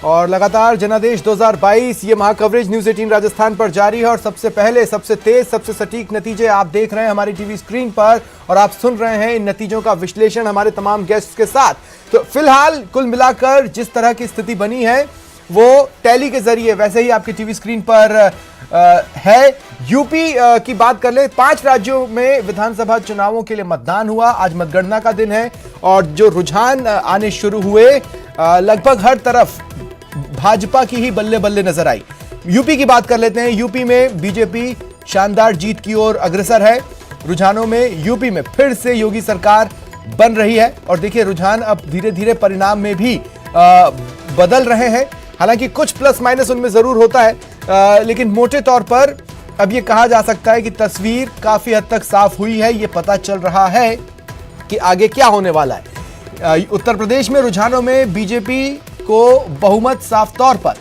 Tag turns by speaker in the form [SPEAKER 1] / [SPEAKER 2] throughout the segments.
[SPEAKER 1] और लगातार जनादेश 2022 ये महाकवरेज न्यूज़ 18 राजस्थान पर जारी है और सबसे पहले सबसे तेज सबसे सटीक नतीजे आप देख रहे हैं हमारी टीवी स्क्रीन पर और आप सुन रहे हैं इन नतीजों का विश्लेषण हमारे तमाम गेस्ट्स के साथ। तो फिलहाल कुल मिलाकर जिस तरह की स्थिति बनी है वो टैली के जरिए वैसे ही आपकी टीवी स्क्रीन पर है। यूपी की बात कर ले, 5 राज्यों में विधानसभा चुनावों के लिए मतदान हुआ। आज मतगणना का दिन है और जो रुझान आने शुरू हुए लगभग हर तरफ भाजपा की ही बल्ले बल्ले नजर आई। यूपी की बात कर लेते हैं। यूपी में बीजेपी शानदार जीत की ओर अग्रसर है। रुझानों में यूपी में फिर से योगी सरकार बन रही है और देखिए रुझान अब धीरे धीरे परिणाम में भी बदल रहे हैं। हालांकि कुछ प्लस माइनस उनमें जरूर होता है, लेकिन मोटे तौर पर अब ये कहा जा सकता है कि तस्वीर काफी हद तक साफ हुई है। ये पता चल रहा है कि आगे क्या होने वाला है। उत्तर प्रदेश में रुझानों में बीजेपी को बहुमत साफ तौर पर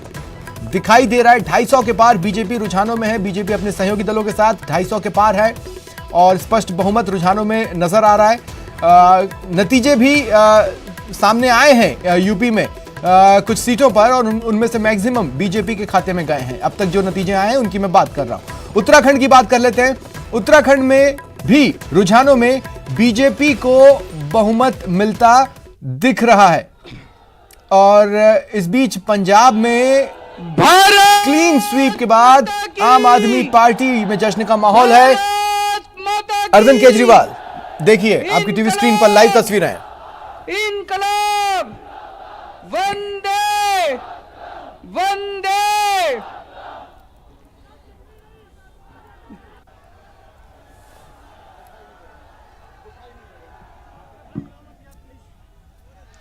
[SPEAKER 1] दिखाई दे रहा है। 250 के पार बीजेपी रुझानों में है। बीजेपी अपने सहयोगी दलों के साथ 250 के पार है और स्पष्ट बहुमत रुझानों में नजर आ रहा है। नतीजे भी सामने आए हैं यूपी में कुछ सीटों पर और उनमें से मैक्सिमम बीजेपी के खाते में गए हैं। अब तक जो नतीजे आए हैं उनकी मैं बात कर रहा हूं। उत्तराखंड की बात कर लेते हैं। उत्तराखंड में भी रुझानों में बीजेपी को बहुमत मिलता दिख रहा है और इस बीच पंजाब में क्लीन स्वीप के बाद आम आदमी पार्टी में जश्न का माहौल है। अरविंद केजरीवाल देखिए आपकी टीवी स्क्रीन पर लाइव तस्वीरें हैं।
[SPEAKER 2] इनकलाब वंदे वंदे।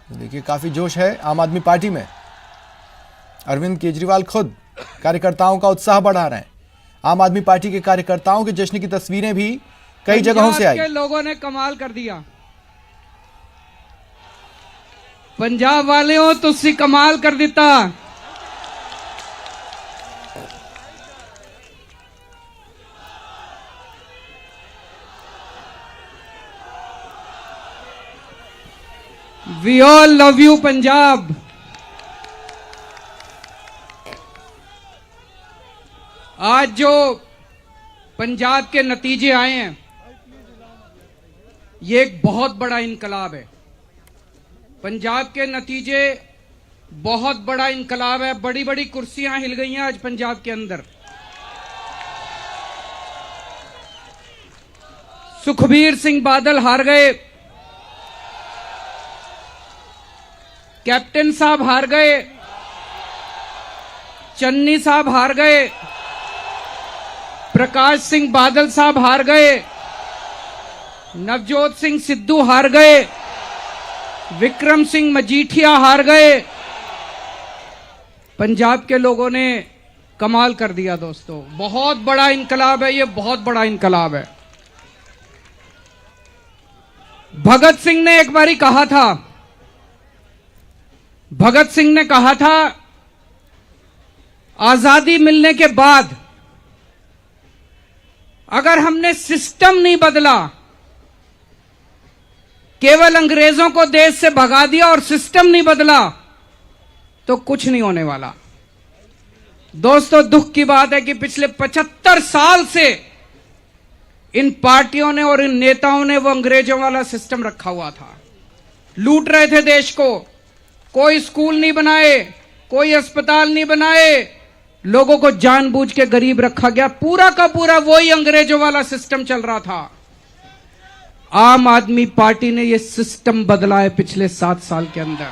[SPEAKER 1] देखिए काफी जोश है आम आदमी पार्टी में। अरविंद केजरीवाल खुद कार्यकर्ताओं का उत्साह बढ़ा रहे हैं। आम आदमी पार्टी के कार्यकर्ताओं के जश्न की तस्वीरें भी कई जगहों से आई।
[SPEAKER 2] लोगों ने कमाल कर दिया। पंजाब वाले हो तुसी कमाल कर दिता। We all love you Punjab. आज जो पंजाब के नतीजे आए हैं ये एक बहुत बड़ा इनकलाब है। पंजाब के नतीजे बहुत बड़ा इनकलाब है। बड़ी बड़ी कुर्सियां हिल गई हैं आज पंजाब के अंदर। सुखबीर सिंह बादल हार गए, कैप्टन साहब हार गए, चन्नी साहब हार गए, प्रकाश सिंह बादल साहब हार गए, नवजोत सिंह सिद्धू हार गए, विक्रम सिंह मजीठिया हार गए। पंजाब के लोगों ने कमाल कर दिया दोस्तों। बहुत बड़ा इनकलाब है ये, बहुत बड़ा इनकलाब है। भगत सिंह ने एक बारी कहा था, भगत सिंह ने कहा था आजादी मिलने के बाद अगर हमने सिस्टम नहीं बदला, केवल अंग्रेजों को देश से भगा दिया और सिस्टम नहीं बदला तो कुछ नहीं होने वाला। दोस्तों दुख की बात है कि पिछले 75 साल से इन पार्टियों ने और इन नेताओं ने वो अंग्रेजों वाला सिस्टम रखा हुआ था। लूट रहे थे देश को। कोई स्कूल नहीं बनाए, कोई अस्पताल नहीं बनाए, लोगों को जानबूझ के गरीब रखा गया। पूरा का पूरा वही अंग्रेजों वाला सिस्टम चल रहा था। आम आदमी पार्टी ने यह सिस्टम बदला है पिछले 7 साल के अंदर।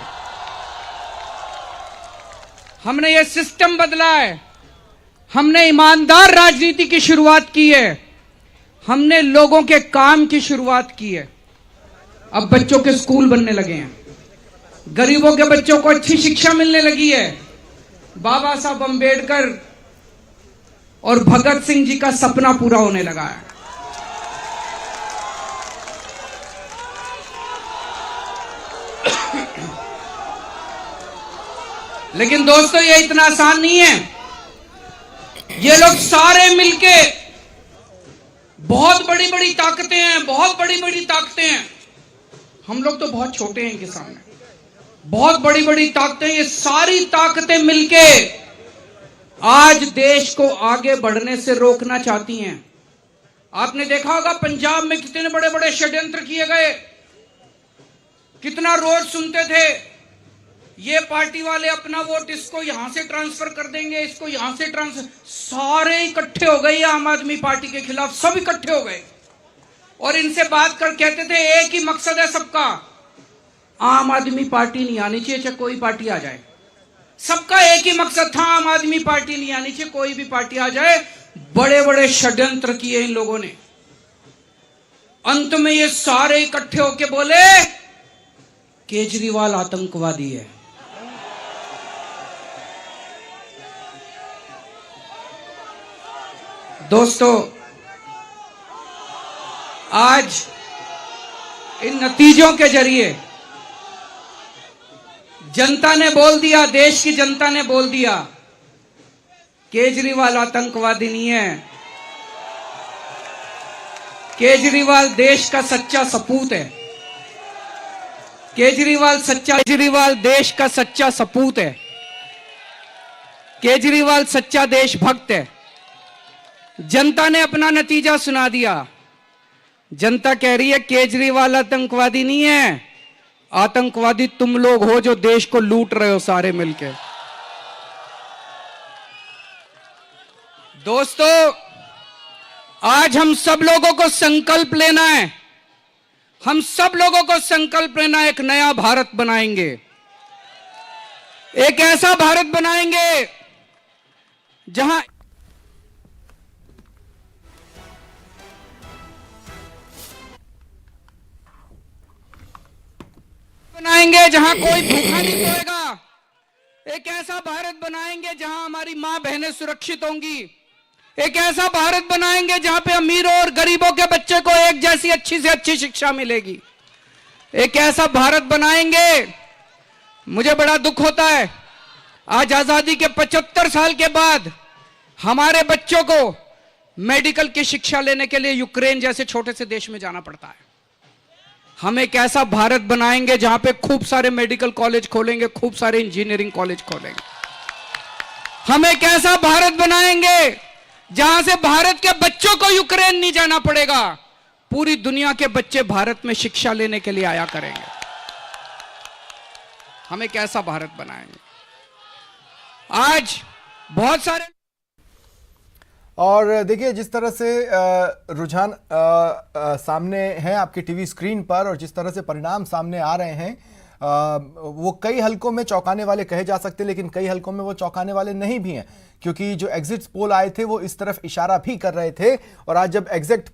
[SPEAKER 2] हमने यह सिस्टम बदला है। हमने ईमानदार राजनीति की शुरुआत की है। हमने लोगों के काम की शुरुआत की है। अब बच्चों के स्कूल बनने लगे हैं, गरीबों के बच्चों को अच्छी शिक्षा मिलने लगी है। बाबा साहब अंबेडकर और भगत सिंह जी का सपना पूरा होने लगा है। लेकिन दोस्तों ये इतना आसान नहीं है। ये लोग सारे मिलके, बहुत बड़ी बड़ी ताकतें हैं, बहुत बड़ी बड़ी ताकतें हैं। हम लोग तो बहुत छोटे हैं इनके सामने। बहुत बड़ी बड़ी ताकतें, ये सारी ताकतें मिलके आज देश को आगे बढ़ने से रोकना चाहती हैं। आपने देखा होगा पंजाब में कितने बड़े बड़े षड्यंत्र किए गए, कितना रोज सुनते थे ये पार्टी वाले अपना वोट इसको यहां से ट्रांसफर कर देंगे, इसको यहां से ट्रांसफर, सारे इकट्ठे हो गए आम आदमी पार्टी के खिलाफ, सब इकट्ठे हो गए और इनसे बात कर कहते थे एक ही मकसद है सबका, आम आदमी पार्टी नहीं आनी चाहिए, चाहे कोई पार्टी आ जाए। सबका एक ही मकसद था, आम आदमी पार्टी नहीं आनी चाहिए, कोई भी पार्टी आ जाए। बड़े बड़े षड्यंत्र किए इन लोगों ने। अंत में ये सारे इकट्ठे होके बोले केजरीवाल आतंकवादी है। दोस्तों, आज इन नतीजों के जरिए जनता ने बोल दिया, देश की जनता ने बोल दिया, केजरीवाल आतंकवादी नहीं है, केजरीवाल देश का सच्चा सपूत है, केजरीवाल देश का सच्चा सपूत है, केजरीवाल सच्चा देशभक्त है। जनता ने अपना नतीजा सुना दिया। जनता कह रही है केजरीवाल आतंकवादी नहीं है, आतंकवादी तुम लोग हो जो देश को लूट रहे हो सारे मिलके। दोस्तों, आज हम सब लोगों को संकल्प लेना है, हम सब लोगों को संकल्प लेना है, एक नया भारत बनाएंगे, एक ऐसा भारत बनाएंगे जहां कोई भूखा नहीं सोएगा, एक ऐसा भारत बनाएंगे जहां हमारी मां बहनें सुरक्षित होंगी, एक ऐसा भारत बनाएंगे जहां पे अमीरों और गरीबों के बच्चे को एक जैसी अच्छी से अच्छी शिक्षा मिलेगी, एक ऐसा भारत बनाएंगे। मुझे बड़ा दुख होता है, आज आजादी के 75 साल के बाद हमारे बच्चों को मेडिकल की शिक्षा लेने के लिए यूक्रेन जैसे छोटे से देश में जाना पड़ता है। हम एक ऐसा भारत बनाएंगे जहां पे खूब सारे मेडिकल कॉलेज खोलेंगे, खूब सारे इंजीनियरिंग कॉलेज खोलेंगे। हम एक ऐसा भारत बनाएंगे जहां से भारत के बच्चों को यूक्रेन नहीं जाना पड़ेगा, पूरी दुनिया के बच्चे भारत में शिक्षा लेने के लिए आया करेंगे। हम एक ऐसा भारत बनाएंगे। आज बहुत सारे
[SPEAKER 1] और देखिए जिस तरह से रुझान सामने है आपके टीवी स्क्रीन पर और जिस तरह से परिणाम सामने आ रहे हैं, वो कई हलकों में चौंकाने वाले कहे जा सकते हैं, लेकिन कई हलकों में वो चौंकाने वाले नहीं भी हैं, क्योंकि जो एग्जिट पोल आए थे वो इस तरफ इशारा भी कर रहे थे। और आज जब एग्जैक्ट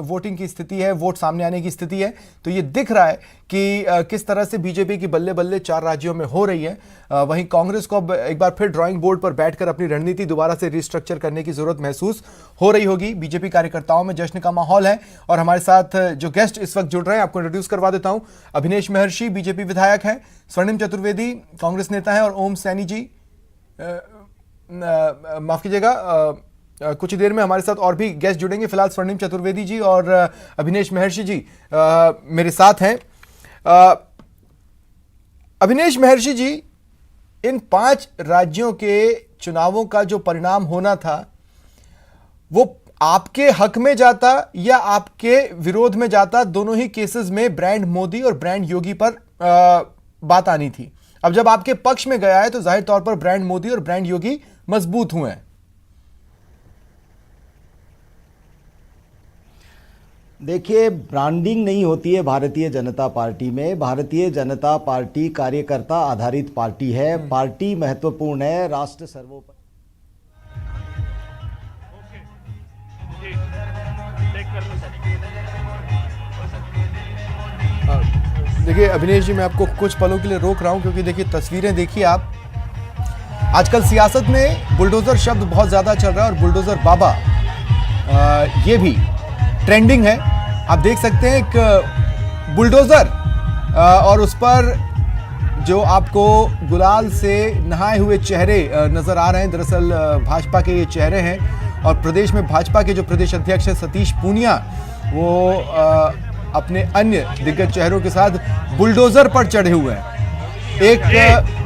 [SPEAKER 1] वोटिंग की स्थिति है, वोट सामने आने की स्थिति है, तो ये दिख रहा है कि किस तरह से बीजेपी की बल्ले बल्ले 4 राज्यों में हो रही है। वहीं कांग्रेस को अब एक बार फिर ड्राइंग बोर्ड पर बैठकर अपनी रणनीति दोबारा से रिस्ट्रक्चर करने की जरूरत महसूस हो रही होगी। बीजेपी कार्यकर्ताओं में जश्न का माहौल है। और हमारे साथ जो गेस्ट इस वक्त जुड़ रहे हैं, आपको इंट्रोड्यूस करवा देता हूं। अभिनेश महर्षि बीजेपी विधायक हैं, स्वर्णिम चतुर्वेदी कांग्रेस नेता हैं, और ओम सैनी जी माफ कीजिएगा, कुछ ही देर में हमारे साथ और भी गेस्ट जुड़ेंगे। फिलहाल स्वर्णिम चतुर्वेदी जी और अभिनेश महर्षि जी मेरे साथ हैं। अभिनेश महर्षि जी, इन 5 राज्यों के चुनावों का जो परिणाम होना था वो आपके हक में जाता या आपके विरोध में जाता? दोनों ही केसेस में ब्रांड मोदी और ब्रांड योगी पर बात आनी थी। अब जब आपके पक्ष में गया है तो जाहिर तौर पर ब्रांड मोदी और ब्रांड योगी मजबूत हुए हैं।
[SPEAKER 3] देखिए, ब्रांडिंग नहीं होती है भारतीय जनता पार्टी में। भारतीय जनता पार्टी कार्यकर्ता आधारित पार्टी है। पार्टी महत्वपूर्ण है, राष्ट्र सर्वोपरि।
[SPEAKER 1] देखिए अभिनेश जी, मैं आपको कुछ पलों के लिए रोक रहा हूं, क्योंकि देखिए तस्वीरें देखिए आप। आजकल सियासत में बुलडोजर शब्द बहुत ज़्यादा चल रहा है और बुलडोजर बाबा ये भी ट्रेंडिंग है। आप देख सकते हैं एक बुलडोजर और उस पर जो आपको गुलाल से नहाए हुए चेहरे नज़र आ रहे हैं, दरअसल भाजपा के ये चेहरे हैं। और प्रदेश में भाजपा के जो प्रदेश अध्यक्ष है सतीश पूनिया, वो अपने अन्य दिग्गज चेहरों के साथ बुलडोजर पर चढ़े हुए हैं। एक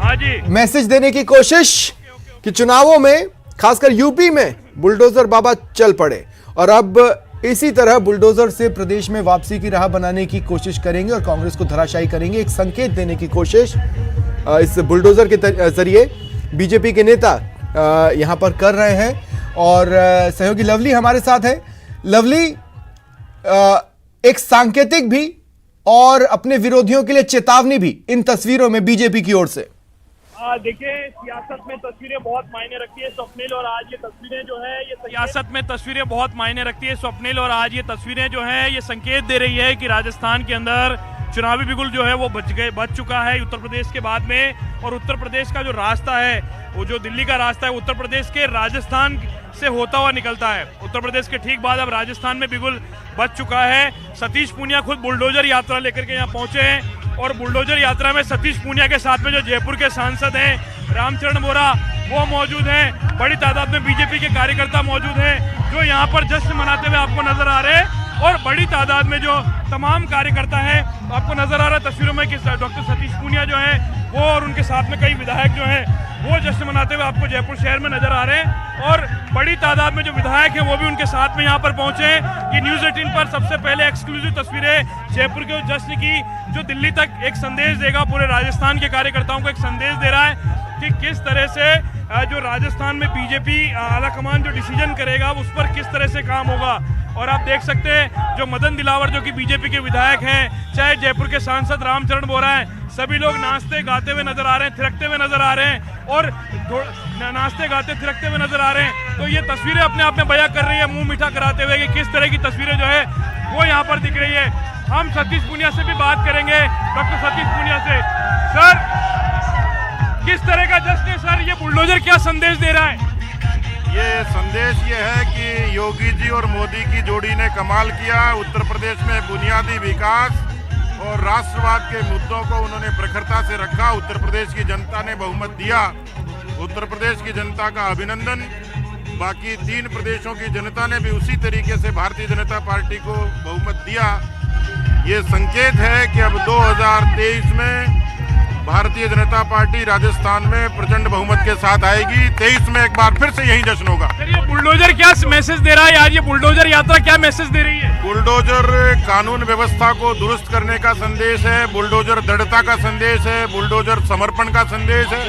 [SPEAKER 4] हाँ जी
[SPEAKER 1] मैसेज देने की कोशिश कि चुनावों में खासकर यूपी में बुलडोजर बाबा चल पड़े और अब इसी तरह बुलडोजर से प्रदेश में वापसी की राह बनाने की कोशिश करेंगे और कांग्रेस को धराशायी करेंगे। एक संकेत देने की कोशिश इस बुलडोजर के जरिए बीजेपी के नेता यहां पर कर रहे हैं और सहयोगी लवली हमारे साथ है। लवली, एक सांकेतिक भी और अपने विरोधियों के लिए चेतावनी भी इन तस्वीरों में बीजेपी की ओर से।
[SPEAKER 4] देखिए, सियासत में तस्वीरें बहुत मायने रखती है स्वप्निल, और आज ये तस्वीरें जो है ये सियासत में तस्वीरें बहुत मायने रखती है स्वप्निल, और आज ये तस्वीरें जो है ये संकेत दे रही है कि राजस्थान के अंदर चुनावी बिगुल जो है वो बच चुका है उत्तर प्रदेश के बाद में। और उत्तर प्रदेश का जो रास्ता है, वो जो दिल्ली का रास्ता है, उत्तर प्रदेश के राजस्थान से होता हुआ निकलता है। उत्तर प्रदेश के ठीक बाद अब राजस्थान में बिगुल बच चुका है। सतीश पूनिया खुद बुलडोजर यात्रा लेकर के यहाँ पहुंचे हैं और बुलडोजर यात्रा में सतीश पूनिया के साथ में जो जयपुर के सांसद हैं रामचरण बोरा वो मौजूद हैं। बड़ी तादाद में बीजेपी के कार्यकर्ता मौजूद हैं जो यहाँ पर जश्न मनाते हुए आपको नजर आ रहे हैं, और बड़ी तादाद में जो तमाम कार्यकर्ता हैं आपको नजर आ रहा है तस्वीरों में कि डॉक्टर सतीश पूनिया जो है वो और उनके साथ में कई विधायक जो हैं वो जश्न मनाते हुए आपको जयपुर शहर में नजर आ रहे हैं, और बड़ी तादाद में जो विधायक हैं वो भी उनके साथ में यहाँ पर पहुंचे हैं। ये न्यूज़ 18 पर सबसे पहले एक्सक्लूसिव तस्वीरें जयपुर के जश्न की, जो दिल्ली तक एक संदेश देगा, पूरे राजस्थान के कार्यकर्ताओं को एक संदेश दे रहा है कि किस तरह से जो राजस्थान में बीजेपी आलाकमान जो डिसीजन करेगा उस पर किस तरह से काम होगा। और आप देख सकते हैं जो मदन दिलावर जो कि बीजेपी के विधायक हैं, चाहे जयपुर के सांसद रामचरण बोरा हैं, सभी लोग नाचते गाते हुए नजर आ रहे हैं, थिरकते हुए नजर आ रहे हैं, और नाचते गाते थिरकते हुए नजर आ रहे हैं। तो ये तस्वीरें अपने आप में बयां कर रही है, मुंह मीठा कराते हुए कि किस तरह की तस्वीरें जो है वो यहाँ पर दिख रही है। हम सतीश पूनिया से भी बात करेंगे, डॉक्टर सतीश पूनिया से। सर, किस तरह का जश्न है सर? ये बुलडोजर क्या संदेश दे रहा है?
[SPEAKER 5] ये संदेश ये है कि योगी जी और मोदी की जोड़ी ने कमाल किया। उत्तर प्रदेश में बुनियादी विकास और राष्ट्रवाद के मुद्दों को उन्होंने प्रखरता से रखा। उत्तर प्रदेश की जनता ने बहुमत दिया। उत्तर प्रदेश की जनता का अभिनंदन। बाकी 3 प्रदेशों की जनता ने भी उसी तरीके से भारतीय जनता पार्टी को बहुमत दिया। ये संकेत है कि अब 2023 में भारतीय जनता पार्टी राजस्थान में प्रचंड बहुमत के साथ आएगी। 23 में एक बार फिर से यही जश्न होगा।
[SPEAKER 4] सर, ये बुलडोजर क्या मैसेज दे रहा है आज? ये बुलडोजर यात्रा क्या मैसेज दे रही है?
[SPEAKER 5] बुलडोजर कानून व्यवस्था को दुरुस्त करने का संदेश है, बुलडोजर दृढ़ता का संदेश है, बुलडोजर समर्पण का संदेश है,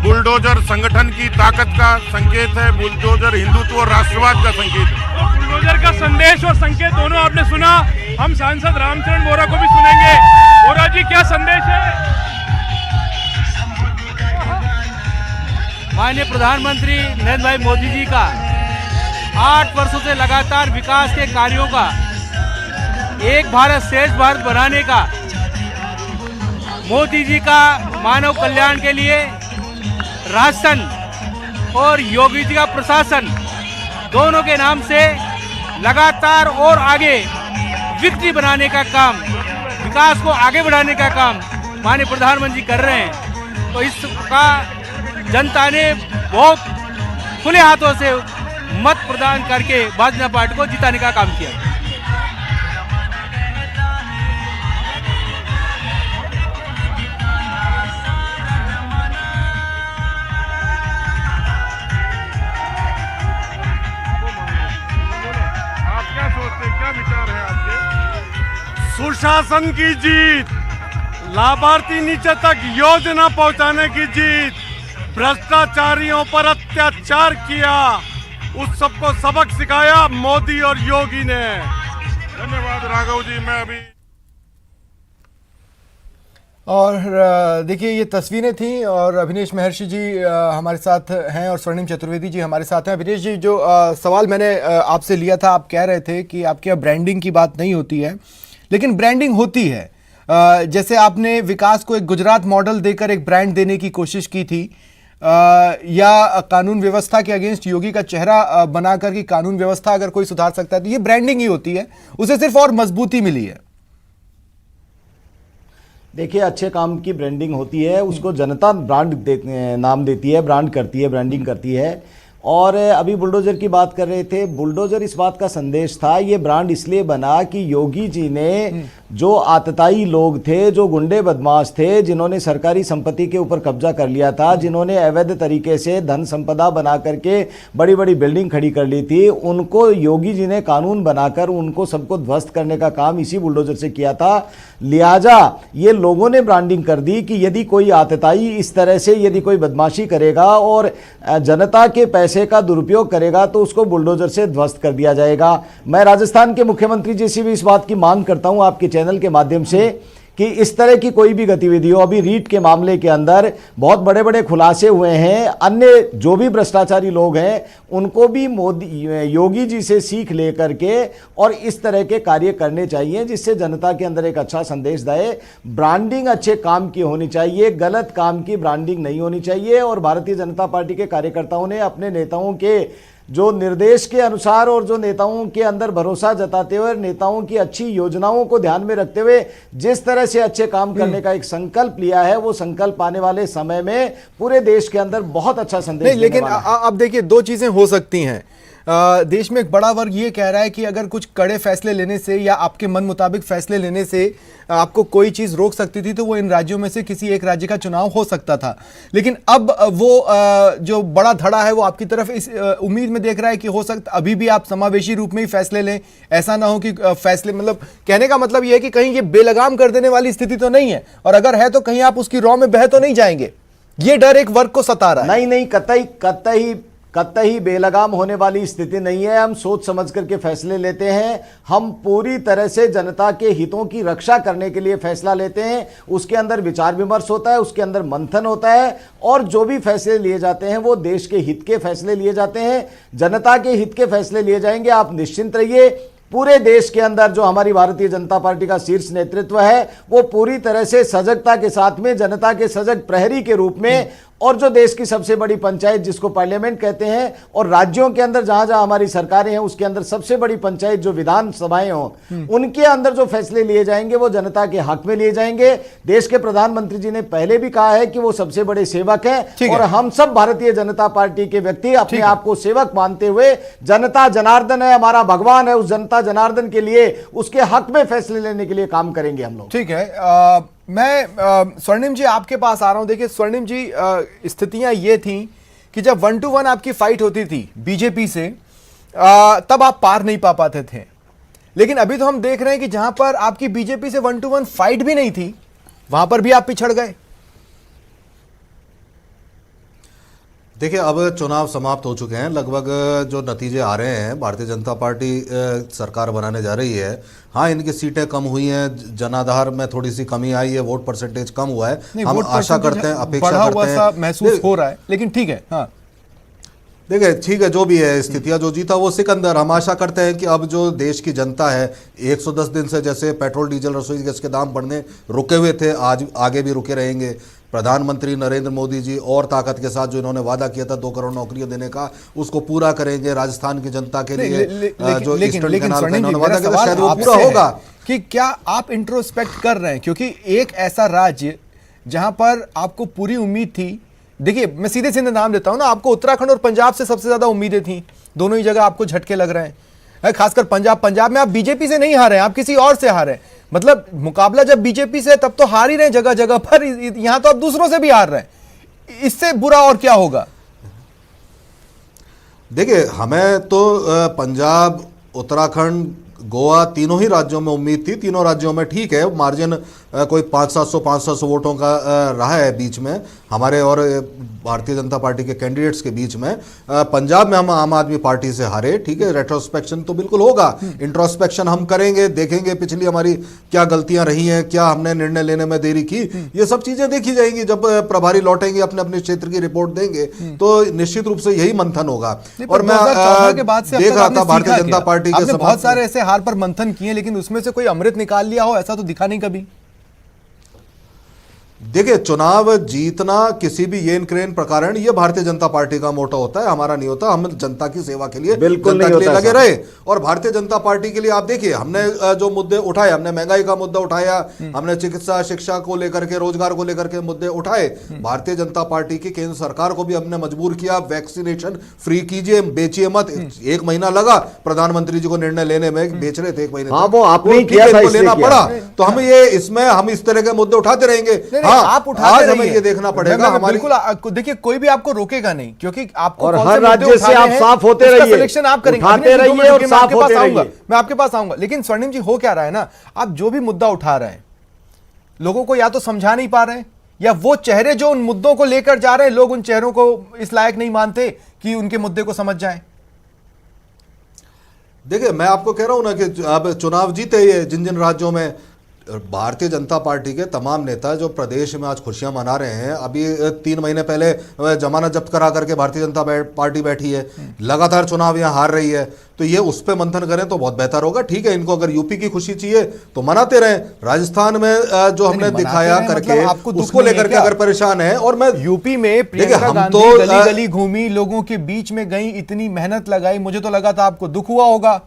[SPEAKER 5] बुलडोजर संगठन की ताकत का संकेत है, बुलडोजर हिंदुत्व और राष्ट्रवाद का संकेत है।
[SPEAKER 4] तो बुलडोजर का संदेश और संकेत दोनों आपने सुना। हम सांसद रामचरण बोरा को भी सुनेंगे। बोरा जी, क्या संदेश है?
[SPEAKER 6] माननीय प्रधानमंत्री नरेंद्र भाई मोदी जी का 8 वर्षों से लगातार विकास के कार्यों का, एक भारत श्रेष्ठ भारत बनाने का, मोदी जी का मानव कल्याण के लिए राशन और योगी जी का प्रशासन दोनों के नाम से लगातार और आगे विकसित बनाने का काम, विकास को आगे बढ़ाने का काम माननीय प्रधानमंत्री कर रहे हैं। तो इसका जनता ने बहुत खुले हाथों से मत प्रदान करके भारतीय जनता पार्टी को जिताने का काम किया।
[SPEAKER 5] आप क्या सोचते हैं, क्या विचार है आपके?
[SPEAKER 7] सुशासन की जीत, लाभार्थी नीचे तक योजना पहुंचाने की जीत, भ्रष्टाचारियों पर अत्याचार किया, उस सबको सबक सिखाया मोदी और योगी ने।
[SPEAKER 5] धन्यवाद राघव जी। मैं अभी
[SPEAKER 1] और देखिए ये तस्वीरें थी और अभिनेश महर्षि जी हमारे साथ हैं और स्वर्णिम चतुर्वेदी जी हमारे साथ हैं। अभिनेश जी, जो सवाल मैंने आपसे लिया था, आप कह रहे थे कि आपके यहाँ ब्रांडिंग की बात नहीं होती है, लेकिन ब्रांडिंग होती है। जैसे आपने विकास को एक गुजरात मॉडल देकर एक ब्रांड देने की कोशिश की थी, या कानून व्यवस्था के अगेंस्ट योगी का चेहरा बनाकर कि कानून व्यवस्था अगर कोई सुधार सकता है तो ये ब्रांडिंग ही होती है, उसे सिर्फ और मजबूती मिली है।
[SPEAKER 3] देखिए, अच्छे काम की ब्रांडिंग होती है, उसको जनता ब्रांड नाम देती है, ब्रांड करती है, ब्रांडिंग करती है। और अभी बुलडोजर की बात कर रहे थे, बुलडोजर इस बात का संदेश था, ये ब्रांड इसलिए बना कि योगी जी ने जो आतताई लोग थे, जो गुंडे बदमाश थे, जिन्होंने सरकारी संपत्ति के ऊपर कब्जा कर लिया था, जिन्होंने अवैध तरीके से धन संपदा बना करके बड़ी बड़ी बिल्डिंग खड़ी कर ली थी, उनको योगी जी ने कानून बनाकर उनको सबको ध्वस्त करने का काम इसी बुलडोजर से किया था। लिहाजा ये लोगों ने ब्रांडिंग कर दी कि यदि कोई आतताई इस तरह से यदि कोई बदमाशी करेगा और जनता के पैसे का दुरुपयोग करेगा तो उसको बुलडोजर से ध्वस्त कर दिया जाएगा। मैं राजस्थान के मुख्यमंत्री जी से भी इस बात की मांग करता हूं आपके चैनल के माध्यम से कि इस तरह की कोई भी गतिविधि हो, अभी रीट के मामले के अंदर बहुत बड़े बड़े खुलासे हुए हैं, अन्य जो भी भ्रष्टाचारी लोग हैं उनको भी योगी जी से सीख लेकर के और इस तरह के कार्य करने चाहिए जिससे जनता के अंदर एक अच्छा संदेश दे। ब्रांडिंग अच्छे काम की होनी चाहिए, गलत काम की ब्रांडिंग नहीं होनी चाहिए। और भारतीय जनता पार्टी के कार्यकर्ताओं ने अपने नेताओं के जो निर्देश के अनुसार और जो नेताओं के अंदर भरोसा जताते हुए, नेताओं की अच्छी योजनाओं को ध्यान में रखते हुए जिस तरह से अच्छे काम करने का एक संकल्प लिया है, वो संकल्प आने वाले समय में पूरे देश के अंदर बहुत अच्छा संदेश
[SPEAKER 1] नहीं। लेकिन अब देखिए, दो चीजें हो सकती हैं। देश में एक बड़ा वर्ग ये कह रहा है कि अगर कुछ कड़े फैसले लेने से या आपके मन मुताबिक फैसले लेने से आपको कोई चीज रोक सकती थी तो वो इन राज्यों में से किसी एक राज्य का चुनाव हो सकता था। लेकिन अब वो जो बड़ा धड़ा है वो आपकी तरफ इस उम्मीद में देख रहा है कि हो सकता अभी भी आप समावेशी रूप में ही फैसले लें, ऐसा ना हो कि फैसले, मतलब कहने का मतलब ये है कि कहीं ये बेलगाम कर देने वाली स्थिति तो नहीं है, और अगर है तो कहीं आप उसकी रॉ में बह तो नहीं जाएंगे। ये डर एक वर्ग को सता रहा है।
[SPEAKER 3] नहीं, कतई बेलगाम होने वाली स्थिति नहीं है। हम सोच समझ करके फैसले लेते हैं, हम पूरी तरह से जनता के हितों की रक्षा करने के लिए फैसला लेते हैं। उसके अंदर विचार विमर्श होता है, उसके अंदर मंथन होता है, और जो भी फैसले लिए जाते हैं वो देश के हित के फैसले लिए जाते हैं, जनता के हित के फैसले लिए जाएंगे। आप निश्चिंत रहिए, पूरे देश के अंदर जो हमारी भारतीय जनता पार्टी का शीर्ष नेतृत्व है वो पूरी तरह से सजगता के साथ में, जनता के सजग प्रहरी के रूप में, और जो देश की सबसे बड़ी पंचायत जिसको पार्लियामेंट कहते हैं, और राज्यों के अंदर जहां जहां हमारी सरकारें हैं उसके अंदर सबसे बड़ी पंचायत जो विधानसभाएं हों, उनके अंदर जो फैसले लिए जाएंगे वो जनता के हक में लिए जाएंगे। देश के प्रधानमंत्री जी ने पहले भी कहा है कि वो सबसे बड़े सेवक हैं, और हम सब भारतीय जनता पार्टी के व्यक्ति अपने आप को सेवक मानते हुए, जनता जनार्दन है, हमारा भगवान है, उस जनता जनार्दन के लिए, उसके हक में फैसले लेने के लिए काम करेंगे हम लोग।
[SPEAKER 1] ठीक है। मैं स्वर्णिम जी आपके पास आ रहा हूं। देखिए स्वर्णिम जी, स्थितियां ये थी कि जब 1-to-1 आपकी फाइट होती थी बीजेपी से, तब आप पार नहीं पा पाते थे। लेकिन अभी तो हम देख रहे हैं कि जहां पर आपकी बीजेपी से 1-to-1 फाइट भी नहीं थी, वहां पर भी आप पिछड़ गए।
[SPEAKER 8] देखिए, अब चुनाव समाप्त हो चुके हैं, लगभग जो नतीजे आ रहे हैं, भारतीय जनता पार्टी सरकार बनाने जा रही है। हाँ, इनकी सीटें कम हुई हैं, जनाधार में थोड़ी सी कमी आई है, वोट परसेंटेज कम हुआ है। हम आशा करते हैं, अपेक्षा करते हैं,
[SPEAKER 1] महसूस हो रहा है, लेकिन ठीक है। हाँ
[SPEAKER 8] देखिए, ठीक है, जो भी है स्थितियां, जो जीता वो सिकंदर। हम आशा करते हैं कि अब जो देश की जनता है, 110 दिन से जैसे पेट्रोल डीजल रसोई गैस के दाम बढ़ने रुके हुए थे, आज आगे भी रुके रहेंगे। प्रधानमंत्री नरेंद्र मोदी जी और ताकत के साथ जो इन्होंने वादा किया था 2 करोड़ नौकरियां देने का, उसको पूरा करेंगे। राजस्थान की जनता के लिए जो ईस्टर्न कनाल का इन्होंने वादा किया, शायद वो पूरा होगा।
[SPEAKER 1] कि क्या आप इंट्रोस्पेक्ट कर रहे हैं, क्योंकि एक ऐसा राज्य जहां पर आपको पूरी उम्मीद थी। देखिए, मैं सीधे सीधे नाम देता हूं ना, आपको उत्तराखंड और पंजाब से सबसे ज्यादा उम्मीदें थी, दोनों ही जगह आपको झटके लग रहे हैं। खासकर पंजाब में आप बीजेपी से नहीं हारे हैं, आप किसी और से हारे हैं। मतलब मुकाबला जब बीजेपी से तब तो हार ही रहे जगह जगह पर, यहां तो आप दूसरों से भी हार रहे हैं। इससे बुरा और क्या होगा?
[SPEAKER 8] देखिए, हमें तो पंजाब, उत्तराखंड, गोवा, तीनों ही राज्यों में उम्मीद थी। तीनों राज्यों में ठीक है, मार्जिन कोई 500-700 वोटों का रहा है बीच में हमारे और भारतीय जनता पार्टी के कैंडिडेट्स के बीच में। पंजाब में हम आम आदमी पार्टी से हारे, ठीक है। रेट्रोस्पेक्शन तो बिल्कुल होगा, इंट्रोस्पेक्शन हम करेंगे, देखेंगे पिछली हमारी क्या गलतियां रही हैं, क्या हमने निर्णय लेने में देरी की, ये सब चीजें देखी जाएंगी। जब प्रभारी लौटेंगे, अपने अपने क्षेत्र की रिपोर्ट देंगे, तो निश्चित रूप से यही मंथन होगा। और मैं देख रहा था भारतीय जनता पार्टी के
[SPEAKER 1] बहुत सारे ऐसे हार पर मंथन किए, लेकिन उसमें से कोई अमृत निकाल लिया हो ऐसा तो दिखा नहीं कभी।
[SPEAKER 8] देखिए, चुनाव जीतना किसी भी येन क्रेन प्रकरण, ये भारतीय जनता पार्टी का मोटो होता है, हमारा नहीं होता। हम जनता की सेवा के लिए,
[SPEAKER 3] बिल्कुल
[SPEAKER 8] जनता
[SPEAKER 3] नहीं
[SPEAKER 8] के लिए
[SPEAKER 3] होता
[SPEAKER 8] लगे
[SPEAKER 3] साहब।
[SPEAKER 8] रहे। और भारतीय जनता पार्टी के लिए आप देखिए, हमने जो मुद्दे उठाए, हमने महंगाई का मुद्दा उठाया, हमने चिकित्सा शिक्षा को लेकर के, रोजगार को लेकर के मुद्दे उठाए। भारतीय जनता पार्टी की केंद्र सरकार को भी हमने मजबूर किया, वैक्सीनेशन फ्री कीजिए, बेचिए मत। 1 महीना लगा प्रधानमंत्री जी को निर्णय लेने में, बेच रहे थे 1 महीने
[SPEAKER 3] हाँ,
[SPEAKER 8] तक।
[SPEAKER 3] वो आपने
[SPEAKER 8] तो
[SPEAKER 3] ही किया था, इसलिए
[SPEAKER 8] लेना
[SPEAKER 3] किया।
[SPEAKER 8] पड़ा। तो हम ये इसमें हम इस तरह के मुद्दे उठाते रहेंगे। हाँ,
[SPEAKER 1] आप उठाते
[SPEAKER 8] आज
[SPEAKER 1] रहिए।
[SPEAKER 8] हमें ये देखना पड़ेगा हमारी,
[SPEAKER 1] बिल्कुल देखिए, कोई भी आपको रोकेगा नहीं, क्योंकि आपको
[SPEAKER 3] और
[SPEAKER 1] कौन
[SPEAKER 3] हर
[SPEAKER 1] से मुद्दे
[SPEAKER 3] राज्य से
[SPEAKER 1] उठाने
[SPEAKER 3] आप
[SPEAKER 1] हैं,
[SPEAKER 3] साफ होते
[SPEAKER 1] उसका
[SPEAKER 3] रहिए,
[SPEAKER 1] सिलेक्शन आप करेंगे।
[SPEAKER 3] उठाते
[SPEAKER 1] अभिनव जी, 2
[SPEAKER 3] रहिए
[SPEAKER 1] मिनट
[SPEAKER 3] और
[SPEAKER 1] रुकिए,
[SPEAKER 3] साफ होते
[SPEAKER 1] आऊंगा,
[SPEAKER 3] रहिए।
[SPEAKER 1] मैं आपके पास आऊंगा। लेकिन स्वर्णिम जी, हो क्या रहा है ना, आप जो भी मुद्दा उठा रहे हैं, लोगों को या तो समझा नहीं पा रहे हैं, या वो चेहरे जो उन मुद्दों को लेकर जा रहे हैं, लोग उन चेहरों को इस लायक नहीं मानते कि उनके मुद्दे को समझ जाएं।
[SPEAKER 8] देखिए, मैं आपको कह रहा हूं ना कि अब चुनाव जीते ये जिन जिन राज्यों में, भारतीय जनता पार्टी के तमाम नेता जो प्रदेश में आज खुशियां मना रहे हैं। अभी 3 महीने पहले जमानत जब्त करा करके भारतीय जनता पार्टी बैठी है, लगातार चुनाव यहां हार रही है। तो ये उस पर मंथन करें तो बहुत बेहतर होगा। ठीक है, इनको अगर यूपी की खुशी चाहिए तो मनाते रहें। राजस्थान में जो हमने दिखाया करके,
[SPEAKER 1] मतलब आपको दुख
[SPEAKER 8] उसको
[SPEAKER 1] नहीं है
[SPEAKER 8] लेकर के
[SPEAKER 1] क्या?
[SPEAKER 8] अगर परेशान है, और मैं
[SPEAKER 1] यूपी में प्रियंका
[SPEAKER 8] हम
[SPEAKER 1] गांधी
[SPEAKER 8] तो,
[SPEAKER 1] गली गली घूमी, लोगों के बीच में गई, इतनी मेहनत लगाई, मुझे तो लगा था आपको दुख हुआ होगा।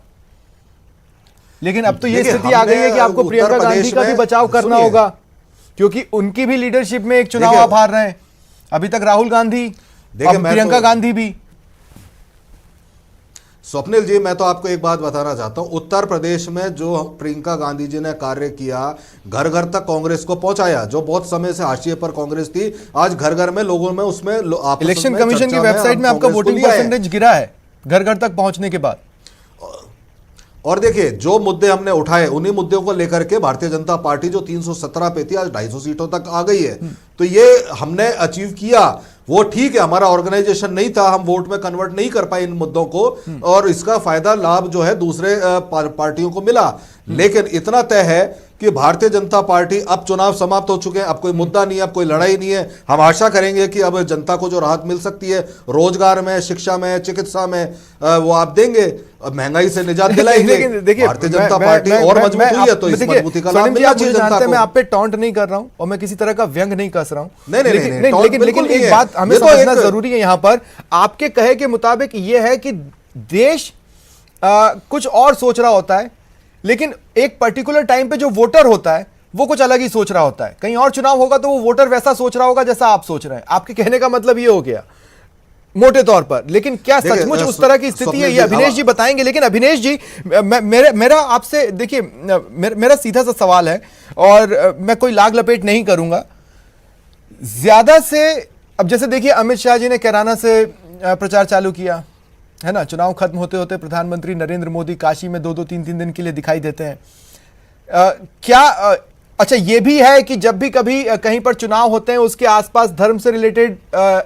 [SPEAKER 1] लेकिन अब तो ये
[SPEAKER 8] देखिए,
[SPEAKER 1] स्थिति आ गई है कि आपको
[SPEAKER 8] उत्तर
[SPEAKER 1] प्रियंका गांधी
[SPEAKER 8] प्रदेश
[SPEAKER 1] का भी
[SPEAKER 8] में-
[SPEAKER 1] बचाव करना
[SPEAKER 8] सुनिए।
[SPEAKER 1] होगा, क्योंकि उनकी भी लीडरशिप में एक चुनाव
[SPEAKER 8] देखिए,
[SPEAKER 1] आप हार रहे हैं। अभी तक राहुल गांधी,
[SPEAKER 8] देखिए,
[SPEAKER 1] अब
[SPEAKER 8] मैं
[SPEAKER 1] प्रियंका
[SPEAKER 8] तो-
[SPEAKER 1] गांधी भी।
[SPEAKER 8] स्वप्निल जी, मैं तो आपको एक बात बताना चाहता हूं। उत्तर प्रदेश में जो प्रियंका गांधी जी ने कार्य किया, घर घर तक कांग्रेस को पहुंचाया, जो बहुत समय से हाशिए पर कांग्रेस थी, आज घर घर में लोगों में उसमें आपस
[SPEAKER 1] इलेक्शन
[SPEAKER 8] में
[SPEAKER 1] कमीशन की
[SPEAKER 8] चर्चा में
[SPEAKER 1] वेबसाइट
[SPEAKER 8] हम
[SPEAKER 1] में आपका
[SPEAKER 8] कांग्रेस को
[SPEAKER 1] वोटिंग
[SPEAKER 8] लिया है।
[SPEAKER 1] परसेंटेज गिरा है घर घर तक पहुंचने के बाद।
[SPEAKER 8] और देखिए, जो मुद्दे हमने उठाए, उन्हीं मुद्दों को लेकर के भारतीय जनता पार्टी जो 317 पे थी, आज 250 सीटों तक आ गई है। तो ये हमने अचीव किया, वो ठीक है। हमारा ऑर्गेनाइजेशन नहीं था, हम वोट में कन्वर्ट नहीं कर पाए इन मुद्दों को, और इसका फायदा लाभ जो है दूसरे पार्टियों को मिला। लेकिन इतना तय है कि भारतीय जनता पार्टी, अब चुनाव समाप्त हो चुके हैं, अब कोई मुद्दा नहीं है, अब कोई लड़ाई नहीं है। हम आशा करेंगे कि अब जनता को जो राहत मिल सकती है रोजगार में, शिक्षा में, चिकित्सा में, वो आप देंगे। अब महंगाई से निजात दिलाएंगे।
[SPEAKER 1] लेकिन देखिए,
[SPEAKER 8] भारतीय जनता पार्टी और मजबूत हुई है, तो इस मजबूती का लाभ मिलना चाहिए जनता को।
[SPEAKER 1] मैं आप पे टॉन्ट नहीं कर रहा हूं और मैं किसी तरह का व्यंग नहीं कस रहा हूं।
[SPEAKER 8] नहीं, नहीं,
[SPEAKER 1] लेकिन
[SPEAKER 8] नहीं, टॉन्ट बिल्कुल नहीं
[SPEAKER 1] एक
[SPEAKER 8] है।
[SPEAKER 1] बात हमें
[SPEAKER 8] ये तो
[SPEAKER 1] समझना
[SPEAKER 8] एक-
[SPEAKER 1] जरूरी है यहां पर। आपके कहे के मुताबिक यह है कि देश कुछ और सोच रहा होता है, लेकिन एक पर्टिकुलर टाइम पे जो वोटर होता है वो कुछ अलग ही सोच रहा होता है। कहीं और चुनाव होगा तो वो वोटर वैसा सोच रहा होगा जैसा आप सोच रहे हैं। आपके कहने का मतलब ये हो गया मोटे तौर पर। लेकिन क्या
[SPEAKER 8] देखिए,
[SPEAKER 1] सचमुच उस तरह की स्थिति है, ये अभिनेश जी बताएंगे। लेकिन अभिनेश जी, मेरा आपसे, देखिए, मेरा सीधा सा सवाल है, और मैं कोई लाग लपेट नहीं करूंगा ज्यादा से। अब जैसे देखिए, अमित शाह जी ने कैराना से प्रचार चालू किया है ना, चुनाव खत्म होते होते प्रधानमंत्री नरेंद्र मोदी काशी में 2-2, 3-3 दिन के लिए दिखाई देते हैं। क्या अच्छा ये भी है कि जब भी कभी कहीं पर चुनाव होते हैं, उसके आसपास धर्म से रिलेटेड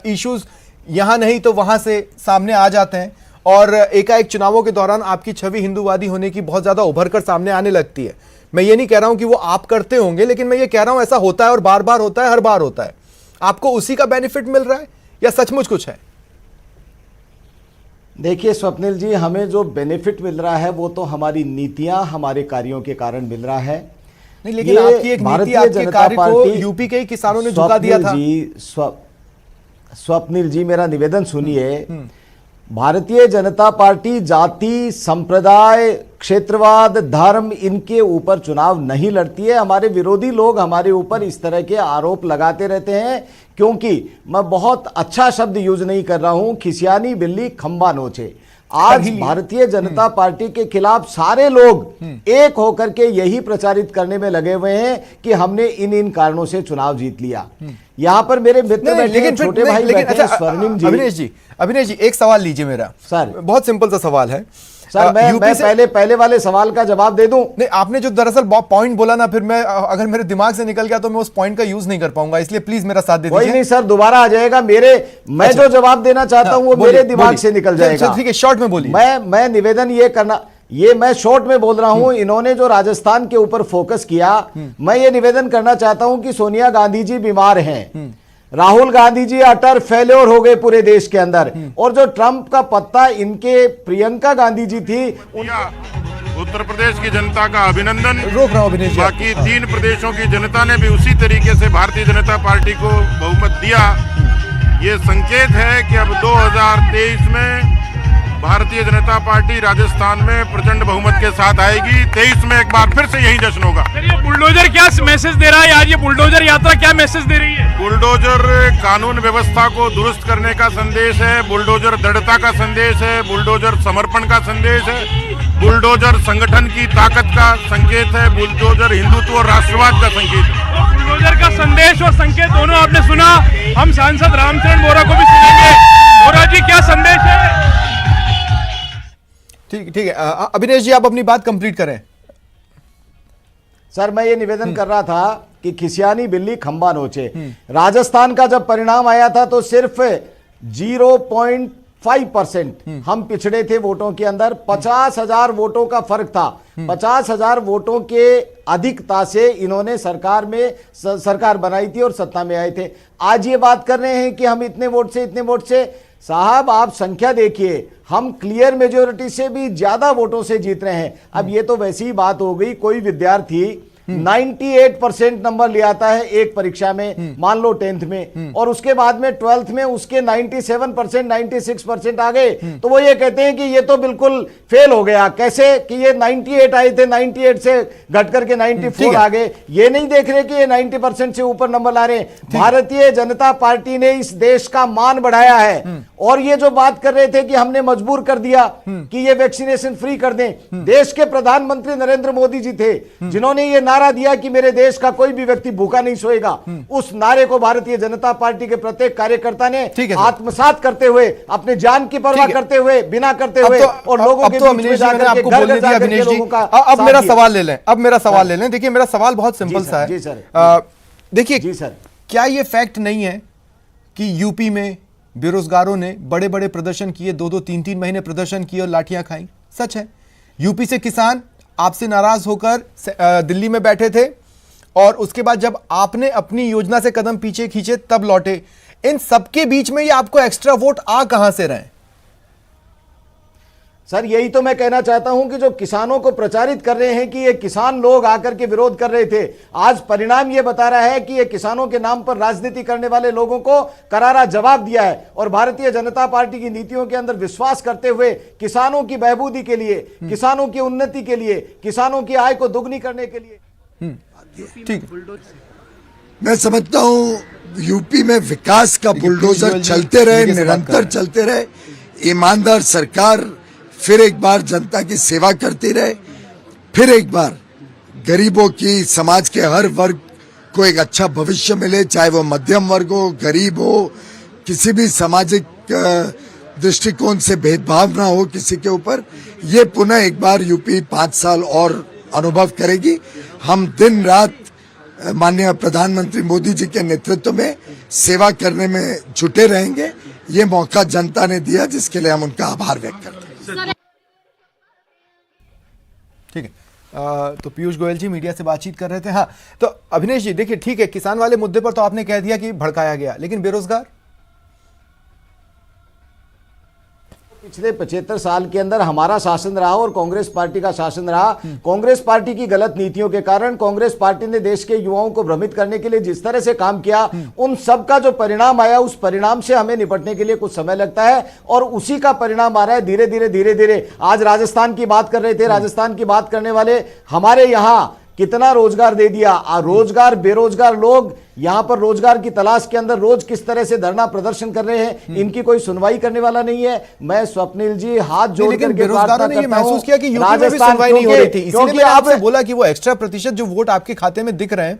[SPEAKER 1] इश्यूज यहां नहीं तो वहां से सामने आ जाते हैं, और एकाएक चुनावों के दौरान आपकी छवि हिंदूवादी होने की बहुत ज्यादा उभर कर सामने आने लगती है। मैं ये नहीं कह रहा हूं कि वो आप करते होंगे, लेकिन मैं ये कह रहा हूं ऐसा होता है, और बार बार होता है, हर बार होता है। आपको उसी का बेनिफिट मिल रहा है या सचमुच कुछ है?
[SPEAKER 3] देखिए स्वप्निल जी, हमें जो बेनिफिट मिल रहा है वो तो हमारी नीतियां, हमारे कार्यों के कारण मिल रहा है।
[SPEAKER 1] नहीं, लेकिन आपकी एक नीति, आपके कार्य को यूपी के ही किसानों ने झुका दिया था।
[SPEAKER 3] स्वप्निल जी, मेरा निवेदन सुनिए। भारतीय जनता पार्टी जाति, संप्रदाय, क्षेत्रवाद, धर्म, इनके ऊपर चुनाव नहीं लड़ती है। हमारे विरोधी लोग हमारे ऊपर इस तरह के आरोप लगाते रहते हैं, क्योंकि मैं बहुत अच्छा शब्द यूज नहीं कर रहा हूं, खिसियानी बिल्ली खंबा नोचे। आज भारतीय जनता पार्टी के खिलाफ सारे लोग एक होकर के यही प्रचारित करने में लगे हुए हैं कि हमने इन कारणों से चुनाव जीत लिया। यहां पर मेरे मित्र बैठे हैं, छोटे भाई बैठे हैं, स्वर्णिम जी।
[SPEAKER 1] अभिनेश जी, एक सवाल लीजिए मेरा।
[SPEAKER 3] सर,
[SPEAKER 1] बहुत सिंपल सा सवाल है
[SPEAKER 3] सर। मैं पहले वाले सवाल का जवाब दे दूं।
[SPEAKER 1] नहीं, आपने जो दरअसल पॉइंट बोला ना, फिर मैं अगर मेरे दिमाग से निकल गया तो मैं उस पॉइंट का यूज नहीं कर पाऊंगा, इसलिए प्लीज मेरा साथ दे दीजिए।
[SPEAKER 3] कोई नहीं सर, दोबारा आ जाएगा। मैं जो जवाब देना चाहता हूं वो मेरे दिमाग से निकल जाएगा।
[SPEAKER 1] ठीक है, शॉर्ट में बोलिए।
[SPEAKER 3] मैं निवेदन ये करना, ये मैं शॉर्ट में बोल रहा हूं। इन्होंने जो राजस्थान के ऊपर फोकस किया, मैं ये निवेदन करना चाहता हूं कि सोनिया गांधी जी बीमार हैं, राहुल गांधी जी अटर फेल्योर हो गए पूरे देश के अंदर, और जो ट्रंप का पत्ता इनके प्रियंका गांधी जी थी,
[SPEAKER 5] उत्तर प्रदेश की जनता का अभिनंदन।
[SPEAKER 1] रोक रहा हूं अभिनेश जी।
[SPEAKER 5] बाकी 3 प्रदेशों की जनता ने भी उसी तरीके से भारतीय जनता पार्टी को बहुमत दिया। ये संकेत है कि अब 2023 में भारतीय जनता पार्टी राजस्थान में प्रचंड बहुमत के साथ आएगी। 23 में एक बार फिर से यही जश्न होगा।
[SPEAKER 4] ये बुलडोजर क्या मैसेज दे रहा है आज? ये बुलडोजर यात्रा क्या मैसेज दे रही है?
[SPEAKER 5] बुलडोजर कानून व्यवस्था को दुरुस्त करने का संदेश है, बुलडोजर दृढ़ता का संदेश है, बुलडोजर समर्पण का संदेश है, बुलडोजर संगठन की ताकत का संकेत है, बुलडोजर हिंदुत्व और राष्ट्रवाद का संकेत है।
[SPEAKER 4] बुलडोजर का संदेश और संकेत दोनों आपने सुना। हम सांसद रामचरण बोरा को भी सुनेंगे। बोरा जी, क्या संदेश है?
[SPEAKER 1] ठीक है, अभिनेश जी आप अपनी बात कंप्लीट करें।
[SPEAKER 3] सर, मैं ये निवेदन कर रहा था कि खिसियानी बिल्ली खंबा नोचे। राजस्थान का जब परिणाम आया था तो सिर्फ 0.5% हम पिछड़े थे वोटों के अंदर। 50,000 वोटों का फर्क था। 50,000 वोटों के अधिकता से इन्होंने सरकार बनाई थी और सत्ता में आए थे। आज ये बात कर रहे हैं कि हम इतने वोट से साहब, आप संख्या देखिए, हम क्लियर मेजोरिटी से भी ज्यादा वोटों से जीत रहे हैं। अब ये तो वैसी ही बात हो गई, कोई विद्यार्थी 98% नंबर ले आता है एक परीक्षा में, मान लो 10th में, और उसके बाद में 12th में उसके 97% 96% आ गए, तो वो ये कहते हैं कि ये तो बिल्कुल फेल हो गया। कैसे कि ये 98 आए थे, 98 से घट करके 94 आ गए। ये नहीं देख रहे कि ये 90% से ऊपर नंबर ला रहे हैं। भारतीय जनता पार्टी ने इस देश का मान बढ़ाया है। और ये जो बात कर रहे थे कि हमने मजबूर कर दिया कि ये वैक्सीनेशन फ्री कर दें, देश के प्रधानमंत्री नरेंद्र मोदी जी थे जिन्होंने ये नारा दिया कि मेरे देश का कोई भी व्यक्ति भूखा नहीं सोएगा। उस नारे को भारतीय जनता पार्टी के प्रत्येक कार्यकर्ता ने आत्मसात करते हुए, अपने जान की परवाह करते हुए, बिना करते हुए, और लोगों के बीच में जाकर के घर घर जाकर के लोगों का।
[SPEAKER 1] अब मेरा सवाल ले लें, देखिए मेरा सवाल बहुत सिंपल सा है।
[SPEAKER 3] जी सर,
[SPEAKER 1] देखिए
[SPEAKER 3] जी सर,
[SPEAKER 1] क्या ये फैक्ट नहीं है कि यूपी में बेरोजगारों ने बड़े बड़े प्रदर्शन किए, 2-2, 3-3 महीने प्रदर्शन किए और लाठियां खाई? सच है। यूपी से किसान आपसे नाराज होकर दिल्ली में बैठे थे और उसके बाद जब आपने अपनी योजना से कदम पीछे खींचे तब लौटे। इन सबके बीच में ये आपको एक्स्ट्रा वोट आ कहां से रहे?
[SPEAKER 3] सर, यही तो मैं कहना चाहता हूं कि जो किसानों को प्रचारित कर रहे हैं कि ये किसान लोग आकर के विरोध कर रहे थे, आज परिणाम ये बता रहा है कि ये किसानों के नाम पर राजनीति करने वाले लोगों को करारा जवाब दिया है। और भारतीय जनता पार्टी की नीतियों के अंदर विश्वास करते हुए किसानों की बहबूदी के लिए, किसानों की उन्नति के लिए, किसानों की आय को दुगनी करने के लिए।
[SPEAKER 1] ठीक,
[SPEAKER 9] मैं समझता हूं यूपी में विकास का बुलडोजर चलते रहे, निरंतर चलते रहे। ईमानदार सरकार फिर एक बार जनता की सेवा करती रहे, फिर एक बार गरीबों की, समाज के हर वर्ग को एक अच्छा भविष्य मिले, चाहे वो मध्यम वर्ग हो, गरीब हो, किसी भी सामाजिक दृष्टिकोण से भेदभाव ना हो किसी के ऊपर। ये पुनः एक बार यूपी 5 साल और अनुभव करेगी। हम दिन रात माननीय प्रधानमंत्री मोदी जी के नेतृत्व में सेवा करने में जुटे रहेंगे। ये मौका जनता ने दिया, जिसके लिए हम उनका आभार व्यक्त करते हैं।
[SPEAKER 1] ठीक है, तो पीयूष गोयल जी मीडिया से बातचीत कर रहे थे। हाँ, तो अभिनेश जी देखिए, ठीक है, किसान वाले मुद्दे पर तो आपने कह दिया कि भड़काया गया, लेकिन बेरोजगार?
[SPEAKER 3] पिछले 75 साल के अंदर हमारा शासन रहा और कांग्रेस पार्टी का शासन रहा। कांग्रेस पार्टी की गलत नीतियों के कारण कांग्रेस पार्टी ने देश के युवाओं को भ्रमित करने के लिए जिस तरह से काम किया, उन सब का जो परिणाम आया, उस परिणाम से हमें निपटने के लिए कुछ समय लगता है और उसी का परिणाम आ रहा है धीरे धीरे। आज राजस्थान की बात कर रहे थे, राजस्थान की बात करने वाले हमारे यहां कितना रोजगार दे दिया। रोजगार, बेरोजगार लोग यहां पर रोजगार की तलाश के अंदर रोज किस तरह से धरना प्रदर्शन कर रहे हैं, इनकी कोई सुनवाई करने वाला नहीं है। मैं स्वप्निल जी हाथ जोड़ करके प्रार्थना करता हूं,
[SPEAKER 1] महसूस किया कि यूपी में भी सुनवाई नहीं हो रही थी, इसीलिए मैंने आपसे बोला कि वो एक्स्ट्रा प्रतिशत जो वोट आपके खाते में दिख रहे हैं,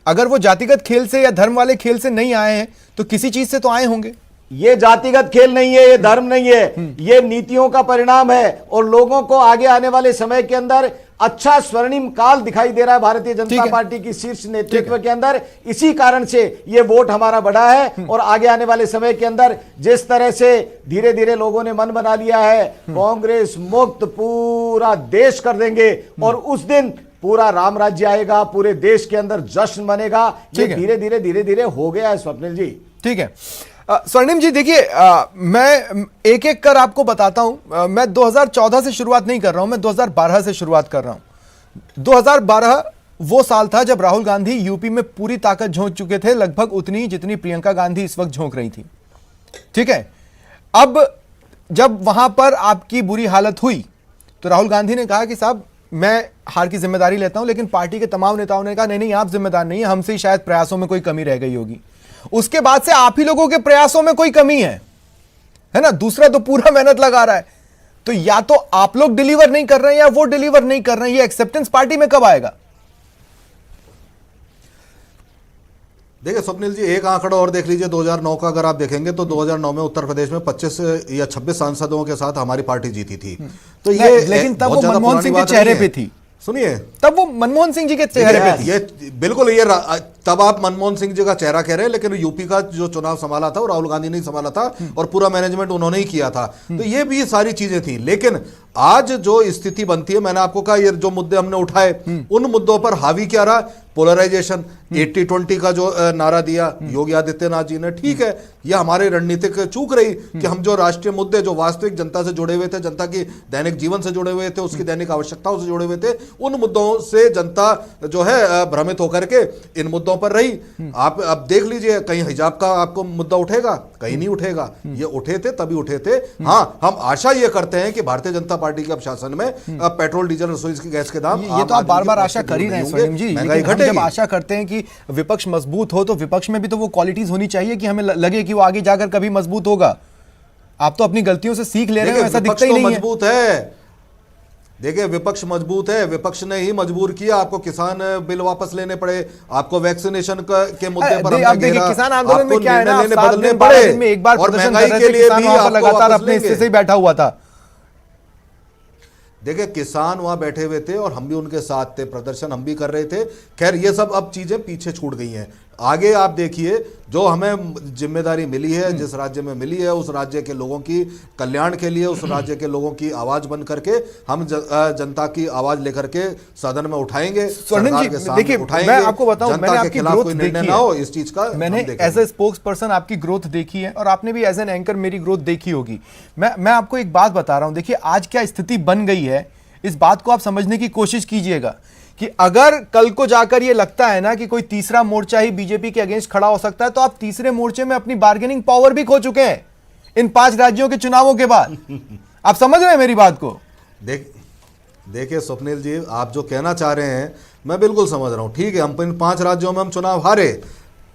[SPEAKER 1] अगर वो जातिगत खेल से या धर्म वाले खेल से नहीं आए हैं तो किसी चीज से तो आए होंगे।
[SPEAKER 3] ये जातिगत खेल नहीं है, ये धर्म नहीं है, ये नीतियों का परिणाम है। और लोगों को आगे आने वाले समय के अंदर अच्छा स्वर्णिम काल दिखाई दे रहा है भारतीय जनता पार्टी की शीर्ष नेतृत्व के अंदर। इसी कारण से ये वोट हमारा बढ़ा है और आगे आने वाले समय के अंदर जिस तरह से धीरे धीरे लोगों ने मन बना लिया है, कांग्रेस मुक्त पूरा देश कर देंगे और उस दिन पूरा राम राज्य आएगा, पूरे देश के अंदर जश्न बनेगा। ये धीरे धीरे हो गया है स्वप्निल जी।
[SPEAKER 1] ठीक है। स्वर्णिम जी देखिए, मैं एक एक कर आपको बताता हूं। मैं 2014 से शुरुआत नहीं कर रहा हूं, मैं 2012 से शुरुआत कर रहा हूं। 2012 वो साल था जब राहुल गांधी यूपी में पूरी ताकत झोंक चुके थे, लगभग उतनी जितनी प्रियंका गांधी इस वक्त झोंक रही थी। ठीक है, अब जब वहां पर आपकी बुरी हालत हुई तो राहुल गांधी ने कहा कि साहब मैं हार की जिम्मेदारी लेता हूं, लेकिन पार्टी के तमाम नेताओं ने कहा नहीं नहीं आप जिम्मेदार नहीं है, हमसे ही शायद प्रयासों में कोई कमी रह गई होगी। उसके बाद से आप ही लोगों के प्रयासों में कोई कमी है ना, दूसरा तो पूरा मेहनत लगा रहा है। तो या तो आप लोग डिलीवर नहीं कर रहे हैं या वो डिलीवर नहीं कर रहे हैं। ये एक्सेप्टेंस पार्टी में कब आएगा?
[SPEAKER 8] देखिए स्वप्निल जी, एक आंकड़ा और देख लीजिए 2009 का। अगर आप देखेंगे तो 2009 में उत्तर प्रदेश में 25 या 26 सांसदों के साथ हमारी पार्टी जीती थी। तो ये
[SPEAKER 1] लेकिन तब वो मनमोहन सिंह के चेहरे पे थी।
[SPEAKER 8] सुनिए,
[SPEAKER 1] तब वो मनमोहन सिंह जी के चेहरे पे थी।
[SPEAKER 8] ये बिल्कुल, ये तब आप मनमोहन सिंह जी का चेहरा कह रहे हैं, लेकिन यूपी का जो चुनाव संभाला था वो राहुल गांधी ने संभाला था और पूरा मैनेजमेंट उन्होंने ही किया था। तो ये भी सारी चीजें थी। लेकिन आज जो स्थिति बनती है, मैंने आपको कहा ये जो मुद्दे हमने उठाए उन मुद्दों पर हावी क्या रहा? पोलराइजेशन, 80-20 का जो नारा दिया योगी आदित्यनाथ जी ने, ठीक है, यह हमारे रणनीतिक चूक रही कि हम जो राष्ट्रीय मुद्दे जो वास्तविक जनता से जुड़े हुए थे, जनता की दैनिक जीवन से जुड़े हुए थे, उसकी दैनिक आवश्यकताओं से जुड़े हुए थे, उन मुद्दों से जनता जो है भ्रमित होकर के इन मुद्दों पर रही। आप अब देख लीजिए, कहीं हिजाब का आपको मुद्दा उठेगा? कहीं नहीं उठेगा। ये उठे थे तभी उठे थे। हाँ, हम आशा ये करते हैं कि भारतीय जनता पार्टी के अब शासन में पेट्रोल डीजल रसोई की गैस के दाम,
[SPEAKER 1] ये तो आप बार बार आशा कर ही रहे हैं स्वयं जी, लेकिन हम जब आशा करते हैं कि विपक्ष मजबूत हो तो विपक्ष में भी तो वो क्वालिटीज होनी चाहिए कि हमें लगे कि वो आगे जाकर कभी मजबूत होगा। आप तो अपनी गलतियों से सीख ले रहे हैं, ऐसा दिखता ही नहीं है।
[SPEAKER 8] मजबूत है, देखिए विपक्ष मजबूत है। विपक्ष ने ही मजबूर किया, आपको किसान बिल वापस लेने पड़े, आपको वैक्सीनेशन के मुद्दे पर हमने घेरा,
[SPEAKER 1] किसान आंदोलन में क्या है ना,
[SPEAKER 8] निर्णय बदलने पड़े,
[SPEAKER 1] एक बार
[SPEAKER 8] और महंगाई के लिए भी
[SPEAKER 1] लगातार अपने हिस्से से ही बैठा हुआ था।
[SPEAKER 8] देखिए किसान वहां बैठे हुए थे और हम भी उनके साथ थे, प्रदर्शन हम भी कर रहे थे। खैर ये सब अब चीजें पीछे छूट गई हैं। आगे आप देखिए, जो हमें जिम्मेदारी मिली है, जिस राज्य में मिली है, उस राज्य के लोगों की कल्याण के लिए, उस राज्य के लोगों की आवाज बन करके हम जनता की आवाज लेकर के सदन में उठाएंगे, सरकार के सामने उठाएंगे।
[SPEAKER 1] मैं आपको बताऊं, मैंने आपकी ग्रोथ देखी है,
[SPEAKER 8] इस चीज का
[SPEAKER 1] मैंने एज ए स्पोक्स पर्सन आपकी ग्रोथ देखी है और आपने भी एज एन एंकर मेरी ग्रोथ देखी होगी। मैं आपको एक बात बता रहा हूं, देखिए आज क्या स्थिति बन गई है, इस बात को आप समझने की कोशिश कीजिएगा कि अगर कल को जाकर ये लगता है ना कि कोई तीसरा मोर्चा ही बीजेपी के अगेंस्ट खड़ा हो सकता है, तो आप तीसरे मोर्चे में अपनी बार्गेनिंग पावर भी खो चुके हैं इन 5 राज्यों के चुनावों के बाद। आप समझ रहे हैं मेरी बात को?
[SPEAKER 8] देखिए स्वप्निल जी, आप जो कहना चाह रहे हैं मैं बिल्कुल समझ रहा हूं। ठीक है, हम इन 5 राज्यों में हम चुनाव हारे,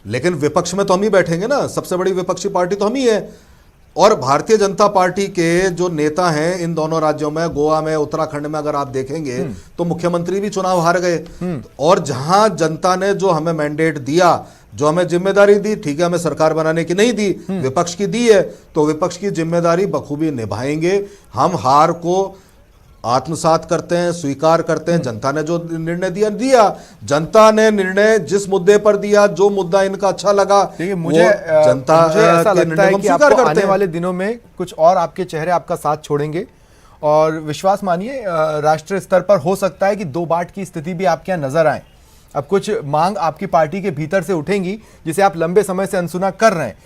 [SPEAKER 8] लेकिन विपक्ष में तो हम ही बैठेंगे ना, सबसे बड़ी विपक्षी पार्टी तो हम ही है। और भारतीय जनता पार्टी के जो नेता हैं इन दोनों राज्यों में, गोवा में, उत्तराखंड में अगर आप देखेंगे तो मुख्यमंत्री भी चुनाव हार गए। और जहां जनता ने जो हमें मैंडेट दिया, जो हमें जिम्मेदारी दी, ठीक है, हमें सरकार बनाने की नहीं दी, विपक्ष की दी है, तो विपक्ष की जिम्मेदारी बखूबी निभाएंगे। हम हार को आत्मसात करते हैं, स्वीकार करते हैं। जनता ने जो निर्णय दिया, जनता ने निर्णय जिस मुद्दे पर दिया, जो मुद्दा इनका अच्छा लगा,
[SPEAKER 1] मुझे ऐसा लगता है कि आपको आने वाले दिनों में कुछ और आपके चेहरे आपका साथ छोड़ेंगे और विश्वास मानिए राष्ट्रीय स्तर पर हो सकता है कि 2 बाट की स्थिति भी आपके यहाँ नजर आए। अब कुछ मांग आपकी पार्टी के भीतर से उठेंगी जिसे आप लंबे समय से अनसुना कर रहे हैं।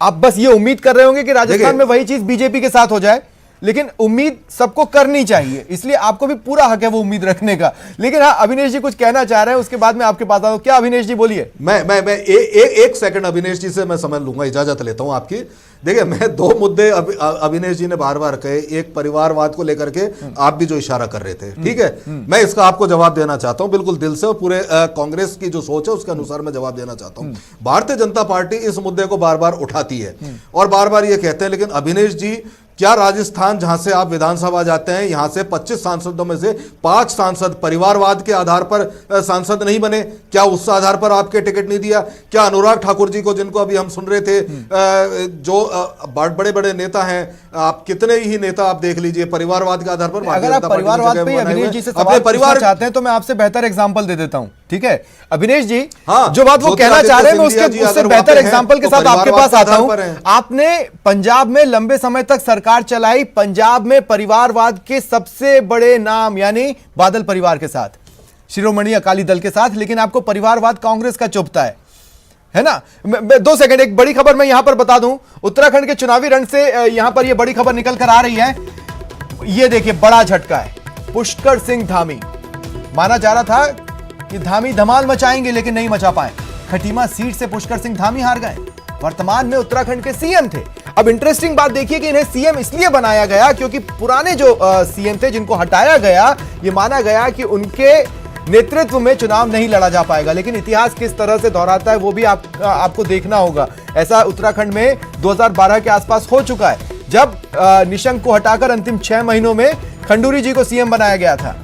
[SPEAKER 1] आप बस ये उम्मीद कर रहे होंगे कि राजस्थान में वही चीज बीजेपी के साथ हो जाए, लेकिन उम्मीद सबको करनी चाहिए, इसलिए आपको भी पूरा हक है वो उम्मीद रखने का। लेकिन हाँ, अभिनेश जी कुछ कहना चाह रहे हैं, उसके बाद मैं आपके पास आता हूं। क्या अभिनेश जी बोलिए?
[SPEAKER 8] मैं एक सेकंड अभिनेश जी से मैं समझ लूंगा, इजाजत लेता हूं आपकी। देखिए, मैं 2 मुद्दे अभिनेश जी ने बार बार कहे, एक परिवारवाद को लेकर के आप भी जो इशारा कर रहे थे, ठीक है, मैं इसका आपको जवाब देना चाहता हूं बिल्कुल दिल से, और पूरे कांग्रेस की जो सोच है उसके अनुसार मैं जवाब देना चाहता हूं। भारतीय जनता पार्टी इस मुद्दे को बार बार उठाती है और बार बार ये कहते हैं, लेकिन अभिनेश जी, क्या राजस्थान जहां से आप विधानसभा जाते हैं, यहां से 25 सांसदों में से 5 सांसद परिवारवाद के आधार पर सांसद नहीं बने? क्या उस आधार पर आपके टिकट नहीं दिया? क्या अनुराग ठाकुर जी को, जिनको अभी हम सुन रहे थे, जो बड़े बड़े नेता हैं, आप कितने ही नेता आप देख लीजिए परिवारवाद के आधार पर।
[SPEAKER 1] अगर आप परिवारवाद पे अभिनेश जी से सवाल पूछना चाहते हैं तो मैं आपसे बेहतर एग्जांपल दे देता हूं, ठीक है अभिनेश जी? जो बात वो कहना चाह रहे हैं मैं उससे बेहतर एग्जांपल के साथ आपके पास आता हूं। आपने पंजाब में लंबे समय तक सरकार चलाई, पंजाब में परिवारवाद के सबसे बड़े नाम यानी बादल परिवार के साथ, शिरोमणि अकाली दल के साथ, लेकिन आपको परिवारवाद कांग्रेस का चुभता है। है ना। 2 सेकंड, एक बड़ी खबर मैं यहां पर बता दूं, उत्तराखंड के चुनावी रण से यहां पर यह बड़ी खबर निकल कर आ रही है। यह देखिए बड़ा झटका है, पुष्कर सिंह धामी। माना जा रहा था कि धामी धमाल मचाएंगे लेकिन नहीं मचा पाए। खटीमा सीट से पुष्कर सिंह धामी हार गए। वर्तमान में उत्तराखंड के सीएम थे। अब इंटरेस्टिंग बात देखिए कि इन्हें सीएम इसलिए बनाया गया क्योंकि पुराने जो सीएम थे जिनको हटाया गया, यह माना गया कि उनके नेतृत्व में चुनाव नहीं लड़ा जा पाएगा। लेकिन इतिहास किस तरह से दोहराता है वो भी आपको देखना होगा। ऐसा उत्तराखंड में 2012 के आसपास हो चुका है, जब निशंक को हटाकर अंतिम 6 महीनों में खंडूरी जी को सीएम बनाया गया था।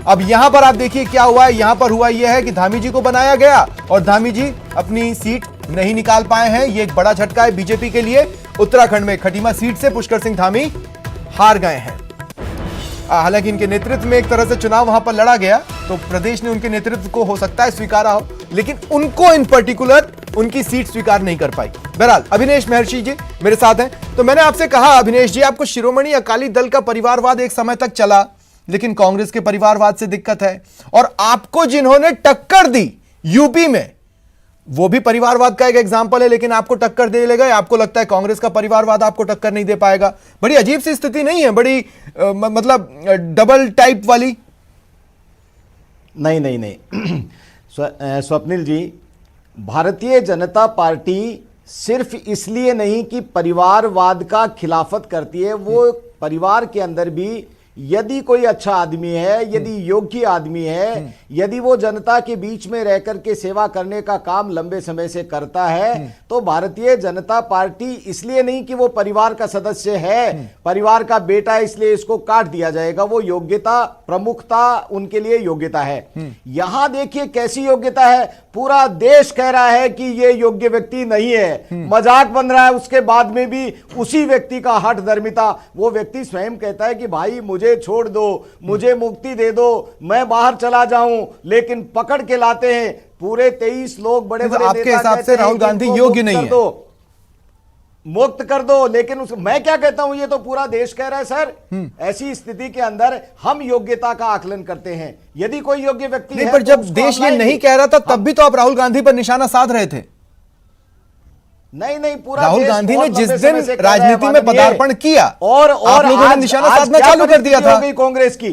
[SPEAKER 1] अब यहां पर आप देखिए क्या हुआ है। यहां पर हुआ यह है कि धामी जी को बनाया गया और धामी जी अपनी सीट नहीं निकाल पाए हैं। यह एक बड़ा झटका है बीजेपी के लिए। उत्तराखंड में खटीमा सीट से पुष्कर सिंह धामी हार गए हैं। हालांकि इनके नेतृत्व में एक तरह से चुनाव वहां पर लड़ा गया, तो प्रदेश ने उनके नेतृत्व को हो सकता है स्वीकारा हो, लेकिन उनको इन पर्टिकुलर उनकी सीट स्वीकार नहीं कर पाई। बहरहाल अभिनेश महर्षि जी मेरे साथ हैं। तो मैंने आपसे कहा अभिनेश जी, आपको शिरोमणि अकाली दल का परिवारवाद एक समय तक चला, लेकिन कांग्रेस के परिवारवाद से दिक्कत है, और आपको जिन्होंने टक्कर दी यूपी में वो भी परिवारवाद का एक एग्जाम्पल है, लेकिन आपको टक्कर दे ले गए। आपको लगता है कांग्रेस का परिवारवाद आपको टक्कर नहीं दे पाएगा। बड़ी अजीब सी स्थिति नहीं है, बड़ी मतलब डबल टाइप वाली।
[SPEAKER 3] नहीं स्वप्निल जी, भारतीय जनता पार्टी सिर्फ इसलिए नहीं कि परिवारवाद का खिलाफत करती है, वो परिवार के अंदर भी यदि कोई अच्छा आदमी है, यदि योग्य आदमी है, यदि वो जनता के बीच में रहकर के सेवा करने का काम लंबे समय से करता है, तो भारतीय जनता पार्टी इसलिए नहीं कि वो परिवार का सदस्य है, परिवार का बेटा है इसलिए इसको काट दिया जाएगा। वो योग्यता, प्रमुखता उनके लिए योग्यता है। यहां देखिए कैसी योग्यता है, पूरा देश कह रहा है कि ये योग्य व्यक्ति नहीं है, मजाक बन रहा है, उसके बाद में भी उसी व्यक्ति का हठ धर्मिता। वो व्यक्ति स्वयं कहता है कि भाई मुझे छोड़ दो, मुझे मुक्ति दे दो, मैं बाहर चला जाऊं, लेकिन पकड़ के लाते हैं पूरे 23 लोग बड़े बड़े।
[SPEAKER 1] आपके हिसाब से राहुल गांधी योग्य नहीं है,
[SPEAKER 3] मुक्त कर दो, लेकिन मैं क्या कहता हूं, ये तो पूरा देश कह रहा है सर। ऐसी स्थिति के अंदर हम योग्यता का आकलन करते हैं। यदि कोई योग्य व्यक्ति
[SPEAKER 1] नहीं,
[SPEAKER 3] है,
[SPEAKER 1] पर
[SPEAKER 3] तो
[SPEAKER 1] जब देश ये नहीं कह रहा था तब भी तो आप राहुल गांधी पर निशाना साध रहे थे।
[SPEAKER 3] नहीं, पूरा
[SPEAKER 1] राहुल गांधी ने जिस दिन राजनीति में पदार्पण किया
[SPEAKER 3] और
[SPEAKER 1] आप लोगों ने निशाना साधना चालू कर दिया था।
[SPEAKER 3] कांग्रेस की,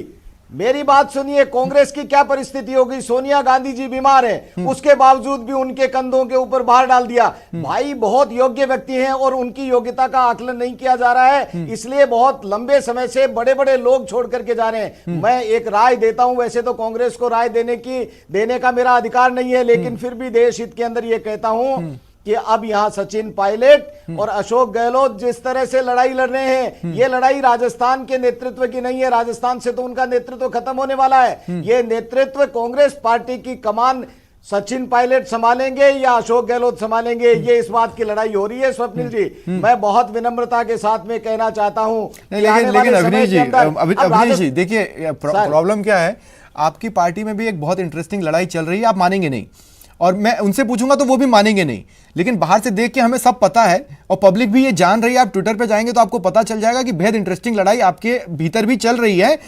[SPEAKER 3] मेरी बात सुनिए, कांग्रेस की क्या परिस्थिति होगी। सोनिया गांधी जी बीमार है, उसके बावजूद भी उनके कंधों के ऊपर भार डाल दिया। भाई बहुत योग्य व्यक्ति हैं और उनकी योग्यता का आकलन नहीं किया जा रहा है, इसलिए बहुत लंबे समय से बड़े बड़े लोग छोड़ करके जा रहे हैं। मैं एक राय देता हूं, वैसे तो कांग्रेस को राय देने का मेरा अधिकार नहीं है, लेकिन फिर भी देश हित के अंदर यह कहता हूं कि अब यहां सचिन पायलट और अशोक गहलोत जिस तरह से लड़ाई लड़ रहे हैं, ये लड़ाई राजस्थान के नेतृत्व की नहीं है। राजस्थान से तो उनका नेतृत्व खत्म होने वाला है। ये नेतृत्व कांग्रेस पार्टी की कमान सचिन पायलट संभालेंगे या अशोक गहलोत संभालेंगे, ये इस बात की लड़ाई हो रही है। स्वप्निल जी, मैं बहुत विनम्रता के साथ में कहना चाहता हूं,
[SPEAKER 1] लेकिन अभिनेश जी देखिए प्रॉब्लम क्या है, आपकी पार्टी में भी एक बहुत इंटरेस्टिंग लड़ाई चल रही है, आप मानेंगे नहीं, और मैं उनसे पूछूंगा तो वो भी मानेंगे नहीं, लेकिन बाहर से देख के हमें सब पता है और पब्लिक भी ये जान रही है। आप ट्विटर पे जाएंगे तो आपको पता चल जाएगा कि बेहद इंटरेस्टिंग लड़ाई आपके भीतर भी चल रही है।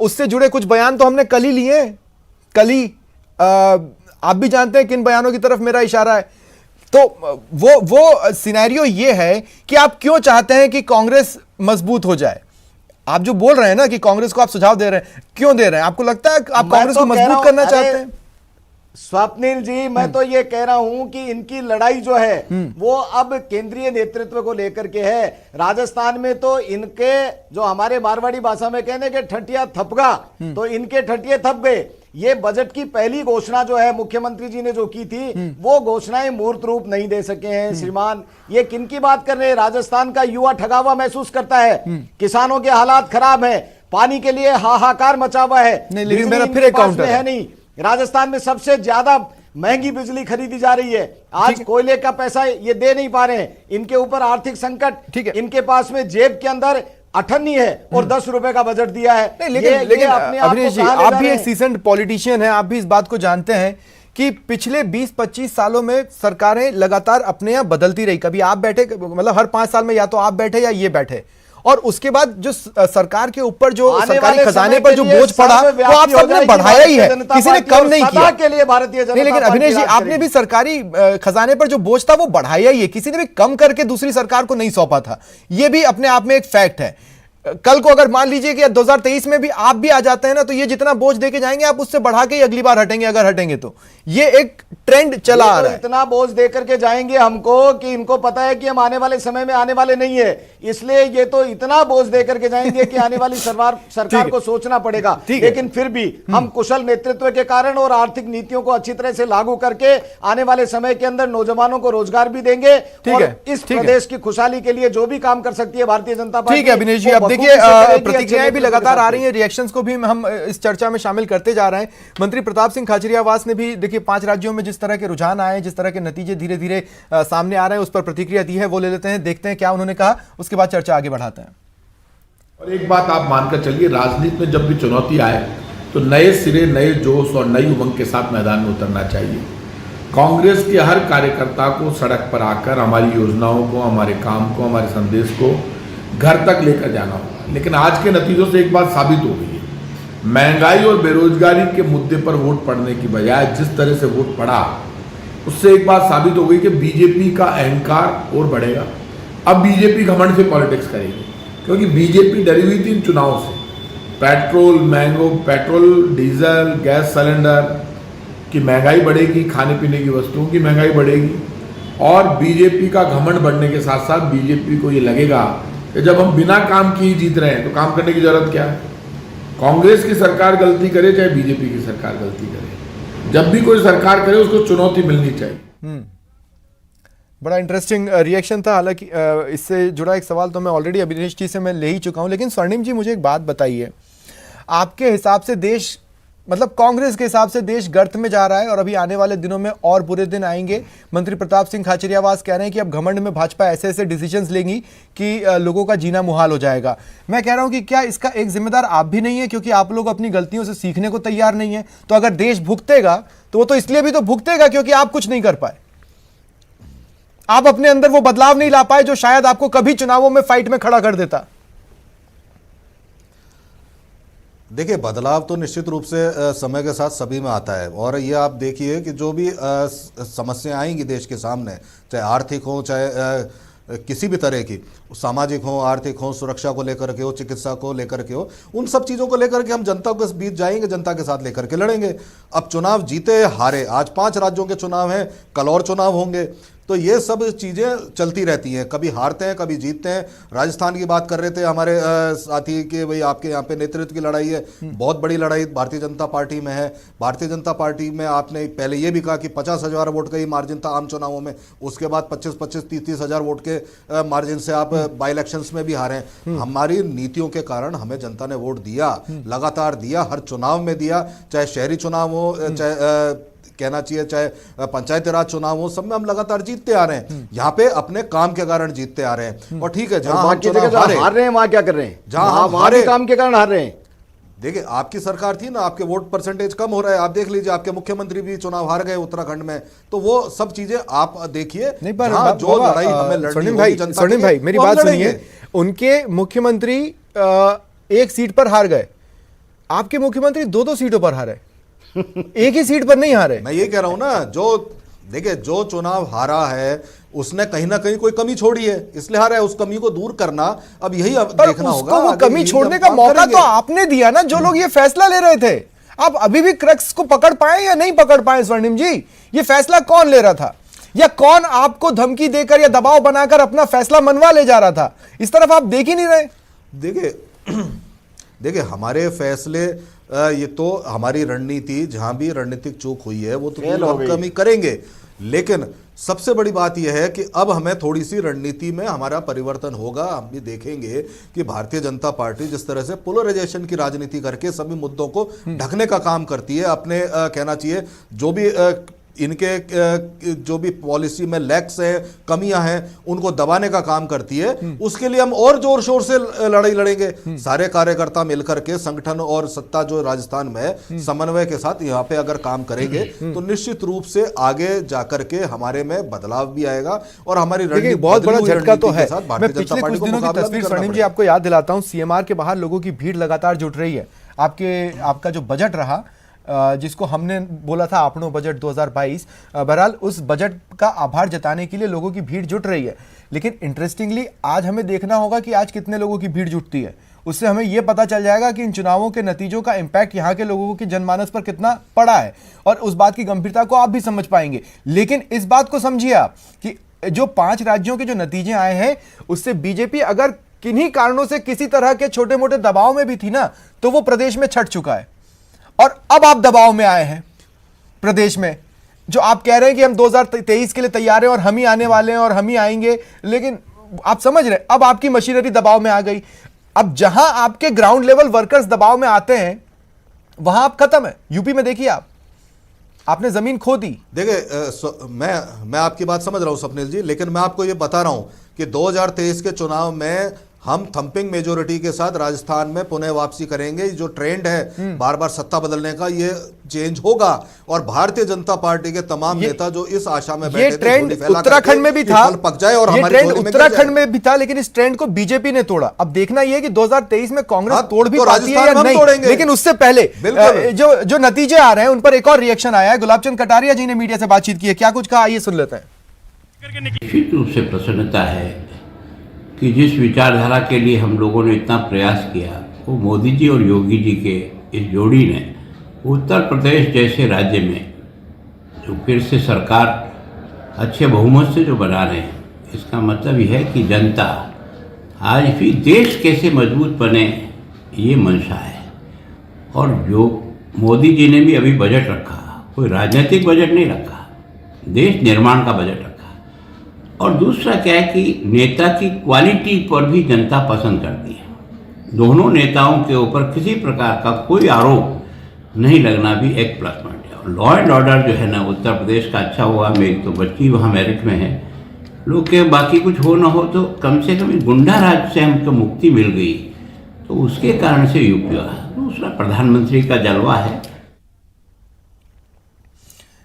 [SPEAKER 1] उससे जुड़े कुछ बयान तो हमने कल ही लिए, आप भी जानते हैं किन बयानों की तरफ मेरा इशारा है। तो वो सिनेरियो ये है कि आप क्यों चाहते हैं कि कांग्रेस मजबूत हो जाए। आप जो बोल रहे हैं ना कि कांग्रेस को आप सुझाव दे रहे हैं, क्यों दे रहे हैं? आपको लगता है आप कांग्रेस को मजबूत करना चाहते हैं?
[SPEAKER 3] स्वप्निल जी, मैं तो ये कह रहा हूं कि इनकी लड़ाई जो है वो अब केंद्रीय नेतृत्व को लेकर के है। राजस्थान में तो इनके, जो हमारे मारवाड़ी भाषा में कहने के ठटिया थपगा, तो इनके ठटिये थप गए। ये बजट की पहली घोषणा जो है मुख्यमंत्री जी ने जो की थी, वो घोषणाएं मूर्त रूप नहीं दे सके हैं। श्रीमान, ये किन की बात कर रहे हैं? राजस्थान का युवा ठगा हुआ महसूस करता है, किसानों के हालात खराब है, पानी के लिए हाहाकार मचा हुआ है,
[SPEAKER 1] लेकिन मेरा फिर एक काउंटर
[SPEAKER 3] है नहीं। राजस्थान में सबसे ज्यादा महंगी बिजली खरीदी जा रही है। आज कोयले का पैसा ये दे नहीं पा रहे हैं, इनके ऊपर आर्थिक संकट, इनके पास में जेब के अंदर अठन्नी है और 10 रुपए का बजट दिया है।
[SPEAKER 1] लेकिन अभिनेश जी, आप भी एक सीजन्ड पॉलिटिशियन हैं, आप भी इस बात को जानते हैं कि पिछले 20-25 सालों में सरकारें लगातार अपने यहाँ बदलती रही। कभी आप बैठे, मतलब हर 5 साल में या तो आप बैठे या ये बैठे, और उसके बाद जो सरकार के ऊपर जो
[SPEAKER 3] आने
[SPEAKER 1] सरकारी
[SPEAKER 3] वाले
[SPEAKER 1] खजाने
[SPEAKER 3] समय
[SPEAKER 1] पर
[SPEAKER 3] के
[SPEAKER 1] जो
[SPEAKER 3] लिए
[SPEAKER 1] बोझ पड़ा वो
[SPEAKER 3] सर्वव्यापी
[SPEAKER 1] आप
[SPEAKER 3] हो
[SPEAKER 1] सबने
[SPEAKER 3] जाएगी
[SPEAKER 1] बढ़ाया ही है,
[SPEAKER 3] भारतीय जनता
[SPEAKER 1] किसी ने
[SPEAKER 3] पार्टी
[SPEAKER 1] कम
[SPEAKER 3] और
[SPEAKER 1] नहीं
[SPEAKER 3] सदा
[SPEAKER 1] किया।
[SPEAKER 3] के लिए भारतीय जनता
[SPEAKER 1] नहीं, लेकिन
[SPEAKER 3] पार्टी
[SPEAKER 1] अभिनेश जी
[SPEAKER 3] राज
[SPEAKER 1] आपने भी सरकारी खजाने पर जो बोझ था वो बढ़ाया ही है, किसी ने भी कम करके दूसरी सरकार को नहीं सौंपा था। ये भी अपने आप में एक फैक्ट है। कल को अगर मान लीजिए कि 2023 में भी आप भी आ जाते हैं ना, तो ये जितना बोझ देके जाएंगे आप उससे बढ़ा के ही अगली बार हटेंगे, अगर हटेंगे तो। ये एक ट्रेंड चला आ रहा है।
[SPEAKER 3] इतना बोझ दे करके जाएंगे हमको कि इनको पता है कि हम आने वाले समय में आने वाले नहीं है, इसलिए ये तो इतना बोझ दे करके जाएंगे कि आने वाली सरकार को सोचना पड़ेगा। लेकिन फिर भी हम कुशल नेतृत्व के कारण और आर्थिक नीतियों को अच्छी तरह से लागू करके आने वाले समय के अंदर नौजवानों को रोजगार भी देंगे और इस प्रदेश की खुशहाली के लिए जो भी काम कर सकती है भारतीय जनता पार्टी।
[SPEAKER 1] ठीक है अभिनेश जी, अब देखिए प्रतिक्रियाएं भी लगातार आ रही हैं, रिएक्शंस को भी हम इस चर्चा में शामिल करते जा रहे हैं। मंत्री प्रताप सिंह खाचरियावास ने भी देखिए 5 राज्यों में जिस तरह के रुझान आए, जिस तरह के नतीजे धीरे धीरे सामने आ रहे हैं, उस पर प्रतिक्रिया दी है, वो ले लेते हैं, देखते हैं क्या उन्होंने कहा, उसके बाद चर्चा आगे बढ़ाते हैं।
[SPEAKER 10] और एक बात आप मानकर चलिए, राजनीति में जब भी चुनौती आए तो नए सिरे, नए जोश और नई उमंग के साथ मैदान में उतरना चाहिए। कांग्रेस के हर कार्यकर्ता को सड़क पर आकर हमारी योजनाओं को, हमारे काम को, हमारे संदेश को घर तक लेकर जाना होगा। लेकिन आज के नतीजों से एक बात साबित हो गई है, महंगाई और बेरोजगारी के मुद्दे पर वोट पड़ने की बजाय जिस तरह से वोट पड़ा, उससे एक बात साबित हो गई कि बीजेपी का अहंकार और बढ़ेगा। अब बीजेपी घमंड से पॉलिटिक्स करेगी, क्योंकि बीजेपी डरी हुई थी इन चुनावों से। पेट्रोल, डीजल, गैस सिलेंडर की महंगाई बढ़ेगी, खाने पीने की वस्तुओं की महंगाई बढ़ेगी, और बीजेपी का घमंड बढ़ने के साथ साथ बीजेपी को ये लगेगा कि जब हम बिना काम किए जीत रहे हैं तो काम करने की जरूरत क्या है। कांग्रेस की सरकार गलती करे चाहे बीजेपी की सरकार गलती करे, जब भी कोई सरकार करे उसको चुनौती मिलनी चाहिए।
[SPEAKER 1] बड़ा इंटरेस्टिंग रिएक्शन था। हालांकि इससे जुड़ा एक सवाल तो मैं ऑलरेडी अभिनेश जी से मैं ले ही चुका हूं, लेकिन स्वर्णिम जी मुझे एक बात बताइए, आपके हिसाब से देश, मतलब कांग्रेस के हिसाब से देश गर्त में जा रहा है और अभी आने वाले दिनों में और बुरे दिन आएंगे। मंत्री प्रताप सिंह खाचरियावास कह रहे हैं कि अब घमंड में भाजपा ऐसे ऐसे डिसीजंस लेंगी कि लोगों का जीना मुहाल हो जाएगा। मैं कह रहा हूं कि क्या इसका एक जिम्मेदार आप भी नहीं है, क्योंकि आप लोग अपनी गलतियों से सीखने को तैयार नहीं है। तो अगर देश भुगतेगा तो वो तो इसलिए भी तो भुगतेगा क्योंकि आप कुछ नहीं कर पाए, आप अपने अंदर वो बदलाव नहीं ला पाए जो शायद आपको कभी चुनावों में फाइट में खड़ा कर देता।
[SPEAKER 8] देखिए, बदलाव तो निश्चित रूप से समय के साथ सभी में आता है, और ये आप देखिए कि जो भी समस्याएं आएंगी देश के सामने, चाहे आर्थिक हो, चाहे किसी भी तरह की, सामाजिक हो, आर्थिक हो, सुरक्षा को लेकर के हो, चिकित्सा को लेकर के हो, उन सब चीज़ों को लेकर के हम जनता के बीच जाएंगे, जनता के साथ लेकर के लड़ेंगे। अब चुनाव जीते हारे, आज 5 राज्यों के चुनाव हैं, कल और चुनाव होंगे, तो ये सब चीज़ें चलती रहती हैं, कभी हारते हैं कभी जीतते हैं। राजस्थान की बात कर रहे थे हमारे साथी कि भाई आपके यहाँ पे नेतृत्व की लड़ाई है, बहुत बड़ी लड़ाई भारतीय जनता पार्टी में है। भारतीय जनता पार्टी में आपने पहले ये भी कहा कि 50,000 वोट का ही मार्जिन था आम चुनावों में, उसके बाद 25-25, 30,000 वोट के मार्जिन से आप बाई इलेक्शंस में भी हारे हैं। हमारी नीतियों के कारण हमें जनता ने वोट दिया, लगातार दिया, हर चुनाव में दिया, चाहे शहरी चुनाव हो, चाहे कहना चाहिए चाहे पंचायती राज चुनाव हो, सब में हम लगातार जीतते आ रहे हैं। यहाँ पे अपने काम के कारण जीतते आ रहे हैं। और ठीक है, जहां हम चुनाव
[SPEAKER 3] हार रहे हैं वहां क्या कर रहे हैं,
[SPEAKER 8] जहां हम
[SPEAKER 3] हमारे काम के कारण हार रहे हैं।
[SPEAKER 8] देखिए, आपकी सरकार थी ना, आपके वोट परसेंटेज कम हो रहा है, आप देख लीजिए, आपके मुख्यमंत्री भी चुनाव हार गए उत्तराखंड में, तो वो सब चीजें आप देखिए। जो लड़ाई हमें लड़नी होगी जनता के लिए,
[SPEAKER 1] स्वर्णिम भाई मेरी बात सुनिए, उनके मुख्यमंत्री एक सीट पर हार गए, आपके मुख्यमंत्री 2-2 सीटों पर हारे, एक ही सीट पर नहीं हारे।
[SPEAKER 8] मैं ये कह रहा हूं ना, जो देखिए जो चुनाव हारा है उसने कहीं ना कहीं कोई कमी छोड़ी है, इसलिए हारा है। उस कमी को दूर करना अब यही देखना होगा।
[SPEAKER 1] वो कमी छोड़ने का मौका तो आपने दिया ना, जो लोग ये फैसला ले रहे थे। आप अभी भी क्रक्स को पकड़ पाए या नहीं पकड़ पाए स्वर्णिम जी? ये फैसला कौन ले रहा था, या कौन आपको धमकी देकर या दबाव बनाकर अपना फैसला मनवा ले जा रहा था? इस तरफ आप देख ही नहीं रहे।
[SPEAKER 8] देखिए हमारे फैसले, ये तो हमारी रणनीति, जहां भी रणनीतिक चूक हुई है वो तो हम कमी करेंगे, लेकिन सबसे बड़ी बात यह है कि अब हमें थोड़ी सी रणनीति में हमारा परिवर्तन होगा। हम भी देखेंगे कि भारतीय जनता पार्टी जिस तरह से पोलराइजेशन की राजनीति करके सभी मुद्दों को ढकने का काम करती है, अपने कहना चाहिए जो भी इनके जो भी पॉलिसी में लैक्स है, कमियां हैं, उनको दबाने का काम करती है। उसके लिए हम और जोर शोर से लड़ाई लड़ेंगे। सारे कार्यकर्ता मिलकर के संगठन और सत्ता जो राजस्थान में है, समन्वय के साथ यहाँ पे अगर काम करेंगे तो निश्चित रूप से आगे जाकर के हमारे में बदलाव भी आएगा और हमारी रणनीति
[SPEAKER 1] बहुत बड़ा झटका तो है। मैं
[SPEAKER 8] भारतीय
[SPEAKER 1] पिछले
[SPEAKER 8] जनता पार्टी
[SPEAKER 1] कुछ
[SPEAKER 8] को
[SPEAKER 1] दिनों की
[SPEAKER 8] मुकाबला भी
[SPEAKER 1] तस्वीर
[SPEAKER 8] करना
[SPEAKER 1] स्वर्णिम जी
[SPEAKER 8] पड़ेगा।
[SPEAKER 1] आपको याद दिलाता हूं, सीएमआर के बाहर लोगों की भीड़ लगातार जुट रही है। आपका जो बजट रहा, जिसको हमने बोला था आपनो बजट 2022, बहरहाल उस बजट का आभार जताने के लिए लोगों की भीड़ जुट रही है। लेकिन इंटरेस्टिंगली आज हमें देखना होगा कि आज कितने लोगों की भीड़ जुटती है। उससे हमें यह पता चल जाएगा कि इन चुनावों के नतीजों का इंपैक्ट यहाँ के लोगों की जनमानस पर कितना पड़ा है और उस बात की गंभीरता को आप भी समझ पाएंगे। लेकिन इस बात को समझिए आप कि जो 5 राज्यों के जो नतीजे आए हैं, उससे बीजेपी अगर किन्हीं कारणों से किसी तरह के छोटे मोटे दबाव में भी थी ना, तो वो प्रदेश में छट चुका है। और अब आप दबाव में आए हैं प्रदेश में, जो आप कह रहे हैं कि हम 2023 के लिए तैयार हैं और हम ही आने वाले हैं और हम ही आएंगे, लेकिन आप समझ रहे, अब आपकी मशीनरी दबाव में आ गई। अब जहां आपके ग्राउंड लेवल वर्कर्स दबाव में आते हैं, वहां आप खत्म है। यूपी में देखिए, आपने जमीन खो दी।
[SPEAKER 8] देखिए, मैं आपकी बात समझ रहा हूं स्वप्निल जी, लेकिन मैं आपको ये बता रहा हूं कि 2023 के चुनाव में हम थंपिंग मेजोरिटी के साथ राजस्थान में पुनः वापसी करेंगे। जो ट्रेंड है बार बार सत्ता बदलने का, ये चेंज होगा और भारतीय जनता पार्टी के तमाम नेता जो इस आशा में बैठे थे,
[SPEAKER 1] ये ट्रेंड उत्तराखंड में भी था,
[SPEAKER 8] पक जाए और
[SPEAKER 1] ये
[SPEAKER 8] हमारी
[SPEAKER 1] ट्रेंड उत्तराखंड में भी था, लेकिन इस ट्रेंड को बीजेपी ने तोड़ा। अब देखना यह है कि 2023 में कांग्रेस तोड़ भी पाती है या नहीं। लेकिन उससे पहले जो नतीजे आ रहे हैं, उन पर एक और रिएक्शन आया है। गुलाबचंद कटारिया जी ने मीडिया से बातचीत की है, क्या कुछ कहा, आइए सुन लेते हैं।
[SPEAKER 11] निश्चित रूप से प्रसन्नता है कि जिस विचारधारा के लिए हम लोगों ने इतना प्रयास किया, वो मोदी जी और योगी जी के इस जोड़ी ने उत्तर प्रदेश जैसे राज्य में जो फिर से सरकार अच्छे बहुमत से जो बना रहे हैं, इसका मतलब यह है कि जनता आज भी देश कैसे मजबूत बने, ये मंशा है। और जो मोदी जी ने भी अभी बजट रखा, कोई राजनीतिक बजट नहीं रखा, देश निर्माण का बजट रखा। और दूसरा क्या है कि नेता की क्वालिटी पर भी जनता पसंद करती है। दोनों नेताओं के ऊपर किसी प्रकार का कोई आरोप नहीं लगना भी एक प्लस पॉइंट है। और लॉ एंड ऑर्डर जो है ना, उत्तर प्रदेश का अच्छा हुआ। मेरी तो बच्ची वहाँ मेरिट में है। लोग के बाकी कुछ हो ना हो तो कम से कम गुंडा राज से हमको मुक्ति मिल गई, तो उसके कारण से यूपी हुआ। दूसरा प्रधानमंत्री का जलवा है।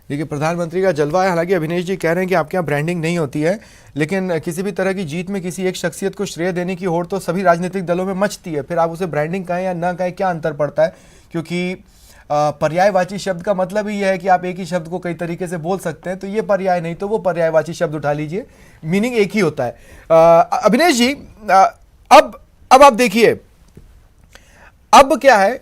[SPEAKER 1] देखिए, प्रधानमंत्री का जलवा है। हालांकि अभिनेश जी कह रहे हैं कि आपके यहाँ ब्रांडिंग नहीं होती है, लेकिन किसी भी तरह की जीत में किसी एक शख्सियत को श्रेय देने की होड़ तो सभी राजनीतिक दलों में मचती है। फिर आप उसे ब्रांडिंग कहें या ना कहें, क्या अंतर पड़ता है? क्योंकि पर्यायवाची शब्द का मतलब ही यह है कि आप एक ही शब्द को कई तरीके से बोल सकते हैं। तो ये पर्याय नहीं तो वो पर्यायवाची शब्द उठा लीजिए, मीनिंग एक ही होता है। अभिनेश जी, अब आप देखिए, अब क्या है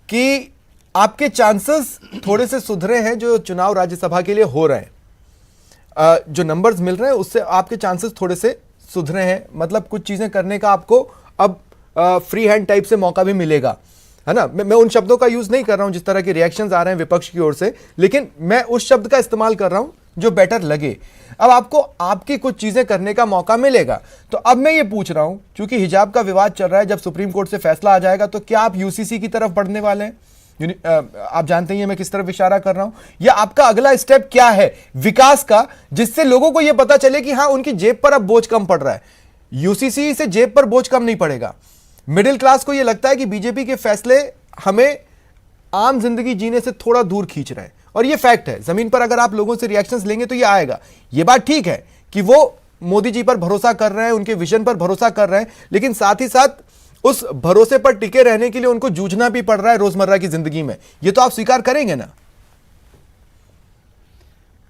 [SPEAKER 1] कि आपके चांसेस थोड़े से सुधरे हैं जो चुनाव राज्यसभा के लिए हो रहे हैं। जो नंबर्स मिल रहे हैं उससे आपके चांसेस थोड़े से सुधरे हैं। मतलब कुछ चीजें करने का आपको अब फ्री हैंड टाइप से मौका भी मिलेगा, है ना। मैं उन शब्दों का यूज नहीं कर रहा हूं जिस तरह के रिएक्शंस आ रहे हैं विपक्ष की ओर से, लेकिन मैं उस शब्द का इस्तेमाल कर रहा हूं जो बेटर लगे। अब आपको आपकी कुछ चीजें करने का मौका मिलेगा। तो अब मैं ये पूछ रहा हूं, क्योंकि हिजाब का विवाद चल रहा है, जब सुप्रीम कोर्ट से फैसला आ जाएगा तो क्या आप यूसीसी की तरफ बढ़ने वाले हैं? आप जानते हैं मैं किस तरफ इशारा कर रहा हूं। या आपका अगला स्टेप क्या है विकास का, जिससे लोगों को यह पता चले कि हां, उनकी जेब पर अब बोझ कम पड़ रहा है। यूसीसी से जेब पर बोझ कम नहीं पड़ेगा। मिडिल क्लास को यह लगता है कि बीजेपी के फैसले हमें आम जिंदगी जीने से थोड़ा दूर खींच रहे हैं, और यह फैक्ट है। जमीन पर अगर आप लोगों से रिएक्शंस लेंगे तो यह आएगा। यह बात ठीक है कि वो मोदी जी पर भरोसा कर रहे हैं, उनके विजन पर भरोसा कर रहे हैं, लेकिन साथ ही साथ उस भरोसे पर टिके रहने के लिए उनको जूझना भी पड़ रहा है रोजमर्रा की जिंदगी में। ये तो आप स्वीकार करेंगे ना?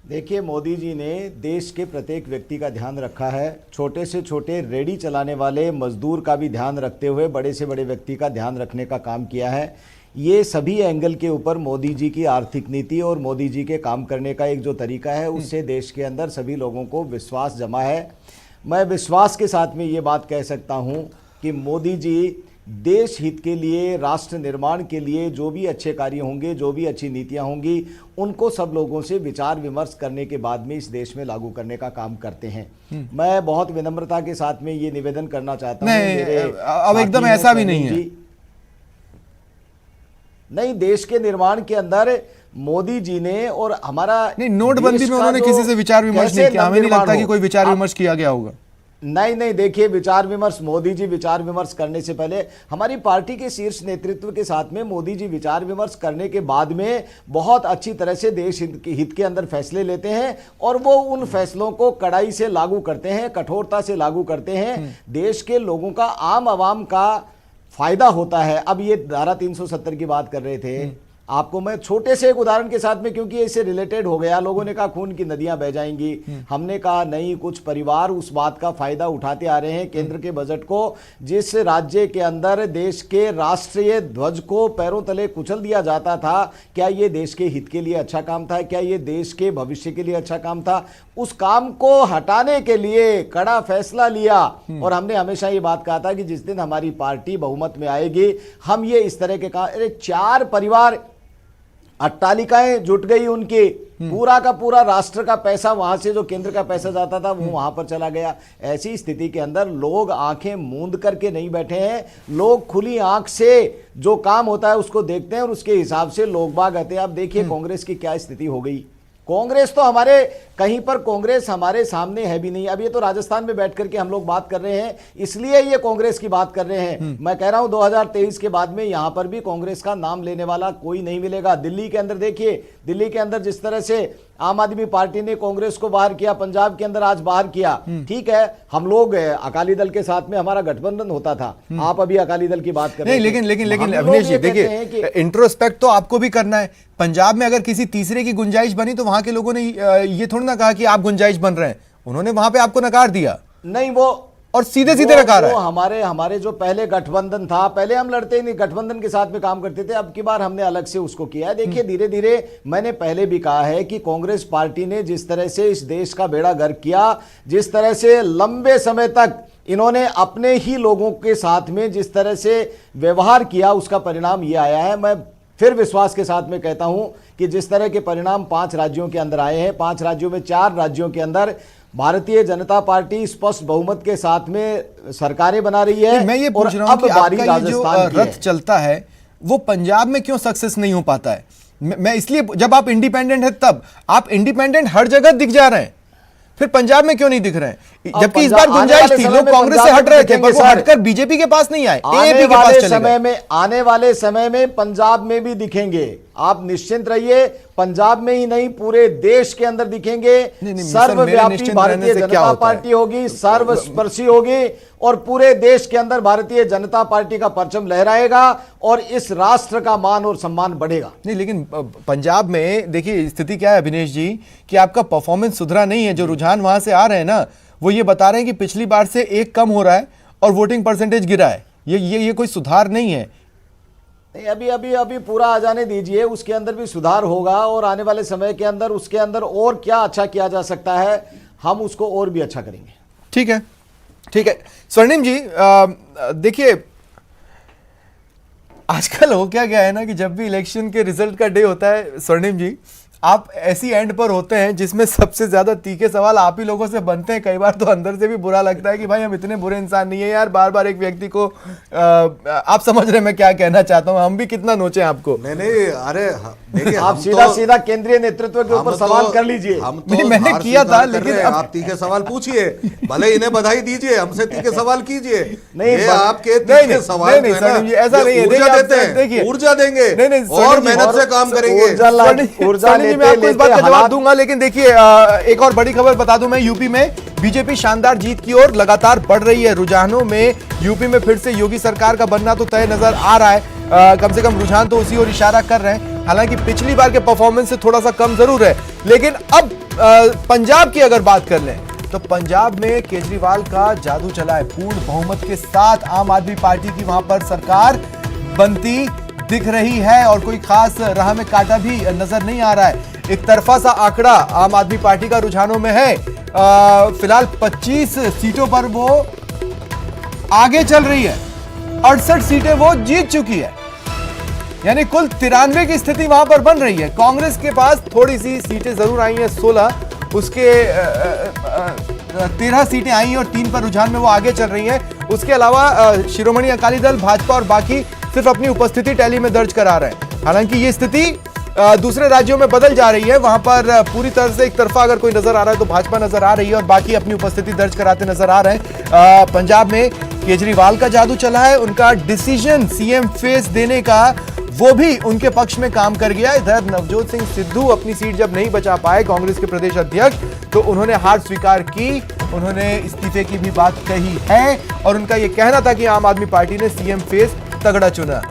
[SPEAKER 3] देखिए, मोदी जी ने देश के प्रत्येक व्यक्ति का ध्यान रखा है। छोटे से छोटे रेडी चलाने वाले मजदूर का भी ध्यान रखते हुए बड़े से बड़े व्यक्ति का ध्यान रखने का काम किया है। ये सभी एंगल के ऊपर मोदी जी की आर्थिक नीति और मोदी जी के काम करने का एक जो तरीका है, उससे देश के अंदर सभी लोगों को विश्वास जमा है। मैं विश्वास के साथ में ये बात कह सकता हूँ कि मोदी जी देश हित के लिए, राष्ट्र निर्माण के लिए जो भी अच्छे कार्य होंगे, जो भी अच्छी नीतियां होंगी, उनको सब लोगों से विचार विमर्श करने के बाद में इस देश में लागू करने का काम करते हैं। मैं बहुत विनम्रता के साथ में ये निवेदन करना चाहता हूँ।
[SPEAKER 1] अब एकदम ऐसा भी नहीं है।
[SPEAKER 3] नहीं, देश के निर्माण के अंदर मोदी जी ने और हमारा
[SPEAKER 1] नहीं, नोटबंदी में उन्होंने किसी से विचार विमर्श नहीं किया। हमें नहीं लगता कि कोई विचार विमर्श किया गया होगा।
[SPEAKER 3] नहीं, देखिए, विचार विमर्श, मोदी जी विचार विमर्श करने से पहले हमारी पार्टी के शीर्ष नेतृत्व के साथ में मोदी जी विचार विमर्श करने के बाद में बहुत अच्छी तरह से देश हित के अंदर फैसले लेते हैं और वो उन फैसलों को कड़ाई से लागू करते हैं, कठोरता से लागू करते हैं। देश के लोगों का, आम आवाम का फायदा होता है। अब ये धारा 370 की बात कर रहे थे, आपको मैं छोटे से एक उदाहरण के साथ में, क्योंकि इससे रिलेटेड हो गया, लोगों ने कहा खून की नदियां बह जाएंगी, हमने कहा नहीं, कुछ परिवार उस बात का फायदा उठाते आ रहे हैं। केंद्र के बजट को, जिस राज्य के अंदर देश के राष्ट्रीय ध्वज को पैरों तले कुचल दिया जाता था, क्या ये देश के हित के लिए अच्छा काम था? क्या ये देश के भविष्य के लिए अच्छा काम था? उस काम को हटाने के लिए कड़ा फैसला लिया और हमने हमेशा ये बात कहा था कि जिस दिन हमारी पार्टी बहुमत में आएगी, हम ये इस तरह के काम, अरे 4 परिवार, अट्टालिकाएं जुट गई उनकी, पूरा का पूरा राष्ट्र का पैसा, वहां से जो केंद्र का पैसा जाता था वो वहां पर चला गया। ऐसी स्थिति के अंदर लोग आंखें मूंद करके नहीं बैठे हैं, लोग खुली आंख से जो काम होता है उसको देखते हैं और उसके हिसाब से लोग बाग आते हैं। आप देखिए कांग्रेस की क्या स्थिति हो गई। कांग्रेस तो हमारे, कहीं पर कांग्रेस हमारे सामने है भी नहीं। अब ये तो राजस्थान में बैठ करके हम लोग बात कर रहे हैं, इसलिए ये कांग्रेस की बात कर रहे हैं। मैं कह रहा हूं 2023 के बाद में यहां पर भी कांग्रेस का नाम लेने वाला कोई नहीं मिलेगा। दिल्ली के अंदर देखिए, दिल्ली के अंदर जिस तरह से आम आदमी पार्टी ने कांग्रेस को बाहर किया, पंजाब के अंदर आज बाहर किया, ठीक है, हम लोग अकाली दल के साथ में हमारा गठबंधन होता था, आप अभी अकाली दल की बात कर रहे हैं।
[SPEAKER 1] लेकिन अविनेश जी देखिए, इंट्रोस्पेक्ट तो आपको भी करना है। पंजाब में अगर किसी तीसरे की गुंजाइश बनी तो वहां के लोगों ने ये थोड़ा ना कहा कि आप गुंजाइश बन रहे हैं, उन्होंने वहां पे आपको नकार दिया।
[SPEAKER 3] नहीं, वो
[SPEAKER 1] और सीधे सीधे नकार है।
[SPEAKER 3] हमारे जो पहले गठबंधन था, पहले हम लड़ते ही नहीं, गठबंधन के साथ में काम करते थे, अब की बार हमने अलग से उसको किया है। देखिए धीरे धीरे, मैंने पहले भी कहा है कि कांग्रेस पार्टी ने जिस तरह से इस देश का बेड़ा गर्क किया, जिस तरह से लंबे समय तक इन्होंने अपने ही लोगों के साथ में जिस तरह से व्यवहार किया, उसका परिणाम ये आया है। मैं फिर विश्वास के साथ में कहता हूं कि जिस तरह के परिणाम 5 राज्यों के अंदर आए हैं, 5 राज्यों में 4 राज्यों के अंदर भारतीय जनता पार्टी स्पष्ट बहुमत के साथ में सरकारें बना रही है।
[SPEAKER 1] मैं ये पूछ रहा हूं कि आपका ये जो रथ चलता है वो पंजाब में क्यों सक्सेस नहीं हो पाता है? मैं इसलिए, जब आप इंडिपेंडेंट है तब आप इंडिपेंडेंट हर जगह दिख जा रहे हैं, फिर पंजाब में क्यों नहीं दिख रहे हैं? जबकि इस बार गुंजाइश थी, लोग कांग्रेस से हट रहे थे, पर वो हटकर बीजेपी के पास नहीं आए, एएपी के पास चले गए।
[SPEAKER 3] आने वाले समय में पंजाब में भी दिखेंगे, आप निश्चिंत रहिए। पंजाब में ही नहीं, पूरे देश के अंदर दिखेंगे। सर्वव्यापी भारतीय जनता पार्टी होगी, सर्वस्पर्शी होगी और पूरे देश के अंदर भारतीय जनता पार्टी का परचम लहराएगा और इस राष्ट्र का मान और सम्मान बढ़ेगा।
[SPEAKER 1] नहीं, लेकिन पंजाब में देखिए स्थिति क्या है अविनेश जी, कि आपका परफॉर्मेंस सुधरा नहीं है। जो रुझान वहां से आ रहे हैं ना, वो ये बता रहे हैं कि पिछली बार से 1 कम हो रहा है और वोटिंग परसेंटेज गिरा है। ये कोई सुधार नहीं है।
[SPEAKER 3] नहीं, अभी पूरा आ जाने दीजिए, उसके अंदर भी सुधार होगा और आने वाले समय के अंदर उसके अंदर और क्या अच्छा किया जा सकता है, हम उसको और भी अच्छा करेंगे।
[SPEAKER 1] ठीक है। स्वर्णिम जी, देखिए आजकल हो क्या गया है ना कि जब भी इलेक्शन के रिजल्ट का डे होता है स्वर्णिम जी, आप ऐसी एंड पर होते हैं जिसमें सबसे ज्यादा तीखे सवाल आप ही लोगों से बनते हैं। कई बार तो अंदर से भी बुरा लगता है कि भाई हम इतने बुरे इंसान नहीं है यार, बार बार एक व्यक्ति को आप समझ रहे हैं मैं क्या कहना चाहता हूं, हम भी कितना नोचे आपको।
[SPEAKER 8] नहीं, अरे देखिए,
[SPEAKER 3] आप सीधा केंद्रीय नेतृत्व के ऊपर सवाल कर लीजिए।
[SPEAKER 1] मैंने किया था, लेकिन
[SPEAKER 8] आप तीखे सवाल पूछिए, भले इन्हें बधाई दीजिए, हमसे तीखे सवाल कीजिए।
[SPEAKER 3] नहीं,
[SPEAKER 8] आपके तीखे सवाल
[SPEAKER 1] ऐसा नहीं है,
[SPEAKER 8] ऊर्जा देते हैं, ऊर्जा देंगे और मेहनत से काम करेंगे।
[SPEAKER 1] मैं आपको इस बात का जवाब दूंगा, लेकिन देखिए एक और बड़ी खबर बता दूं मैं, यूपी में बीजेपी शानदार जीत की ओर लगातार बढ़ रही है। रुझानों में यूपी में फिर से योगी सरकार का बनना तो तय नजर आ रहा है। कम से कम रुझान तो उसी ओर इशारा कर रहे हैं। हालांकि पिछली बार के परफॉर्मेंस से थोड़ा सा कम जरूर है, लेकिन अब पंजाब की अगर बात कर लें तो पंजाब में केजरीवाल का जादू चला है। पूर्ण बहुमत के साथ आम आदमी पार्टी की वहां पर सरकार बनती दिख रही है और कोई खास राह में कांटा भी नजर नहीं आ रहा है। एक तरफा सा आंकड़ा आम आदमी पार्टी का रुझानों में है। फिलहाल 25 सीटों पर वो आगे चल रही है, 68 सीटें वो जीत चुकी है, यानी कुल 93 की स्थिति वहां पर बन रही है। कांग्रेस के पास थोड़ी सी सीटें जरूर आई हैं, 16, उसके 13 सीटें आई और 3 पर रुझान में वो आगे चल रही है। उसके अलावा शिरोमणि अकाली दल, भाजपा और बाकी सिर्फ अपनी उपस्थिति टैली में दर्ज करा रहे हैं। हालांकि ये स्थिति दूसरे राज्यों में बदल जा रही है, वहां पर पूरी तरह से एक तरफा अगर कोई नजर आ रहा है तो भाजपा नजर आ रही है और बाकी अपनी उपस्थिति दर्ज कराते नजर आ रहे हैं। पंजाब में केजरीवाल का जादू चला है, उनका डिसीजन सीएम फेस देने का वो भी उनके पक्ष में काम कर गया। इधर नवजोत सिंह सिद्धू अपनी सीट जब नहीं बचा पाए कांग्रेस के प्रदेश अध्यक्ष, तो उन्होंने हार स्वीकार की, उन्होंने इस्तीफे की भी बात कही है और उनका यह कहना था कि आम आदमी पार्टी ने सीएम फेस तगड़ा चुना।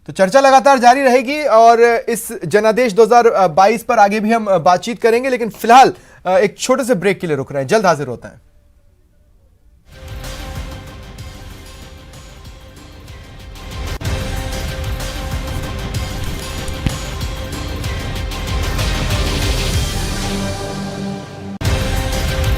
[SPEAKER 1] तो चर्चा लगातार जारी रहेगी और इस जनादेश 2022 पर आगे भी हम बातचीत करेंगे, लेकिन फिलहाल एक छोटे से ब्रेक के लिए रुक रहे हैं, जल्द हाजिर होते हैं।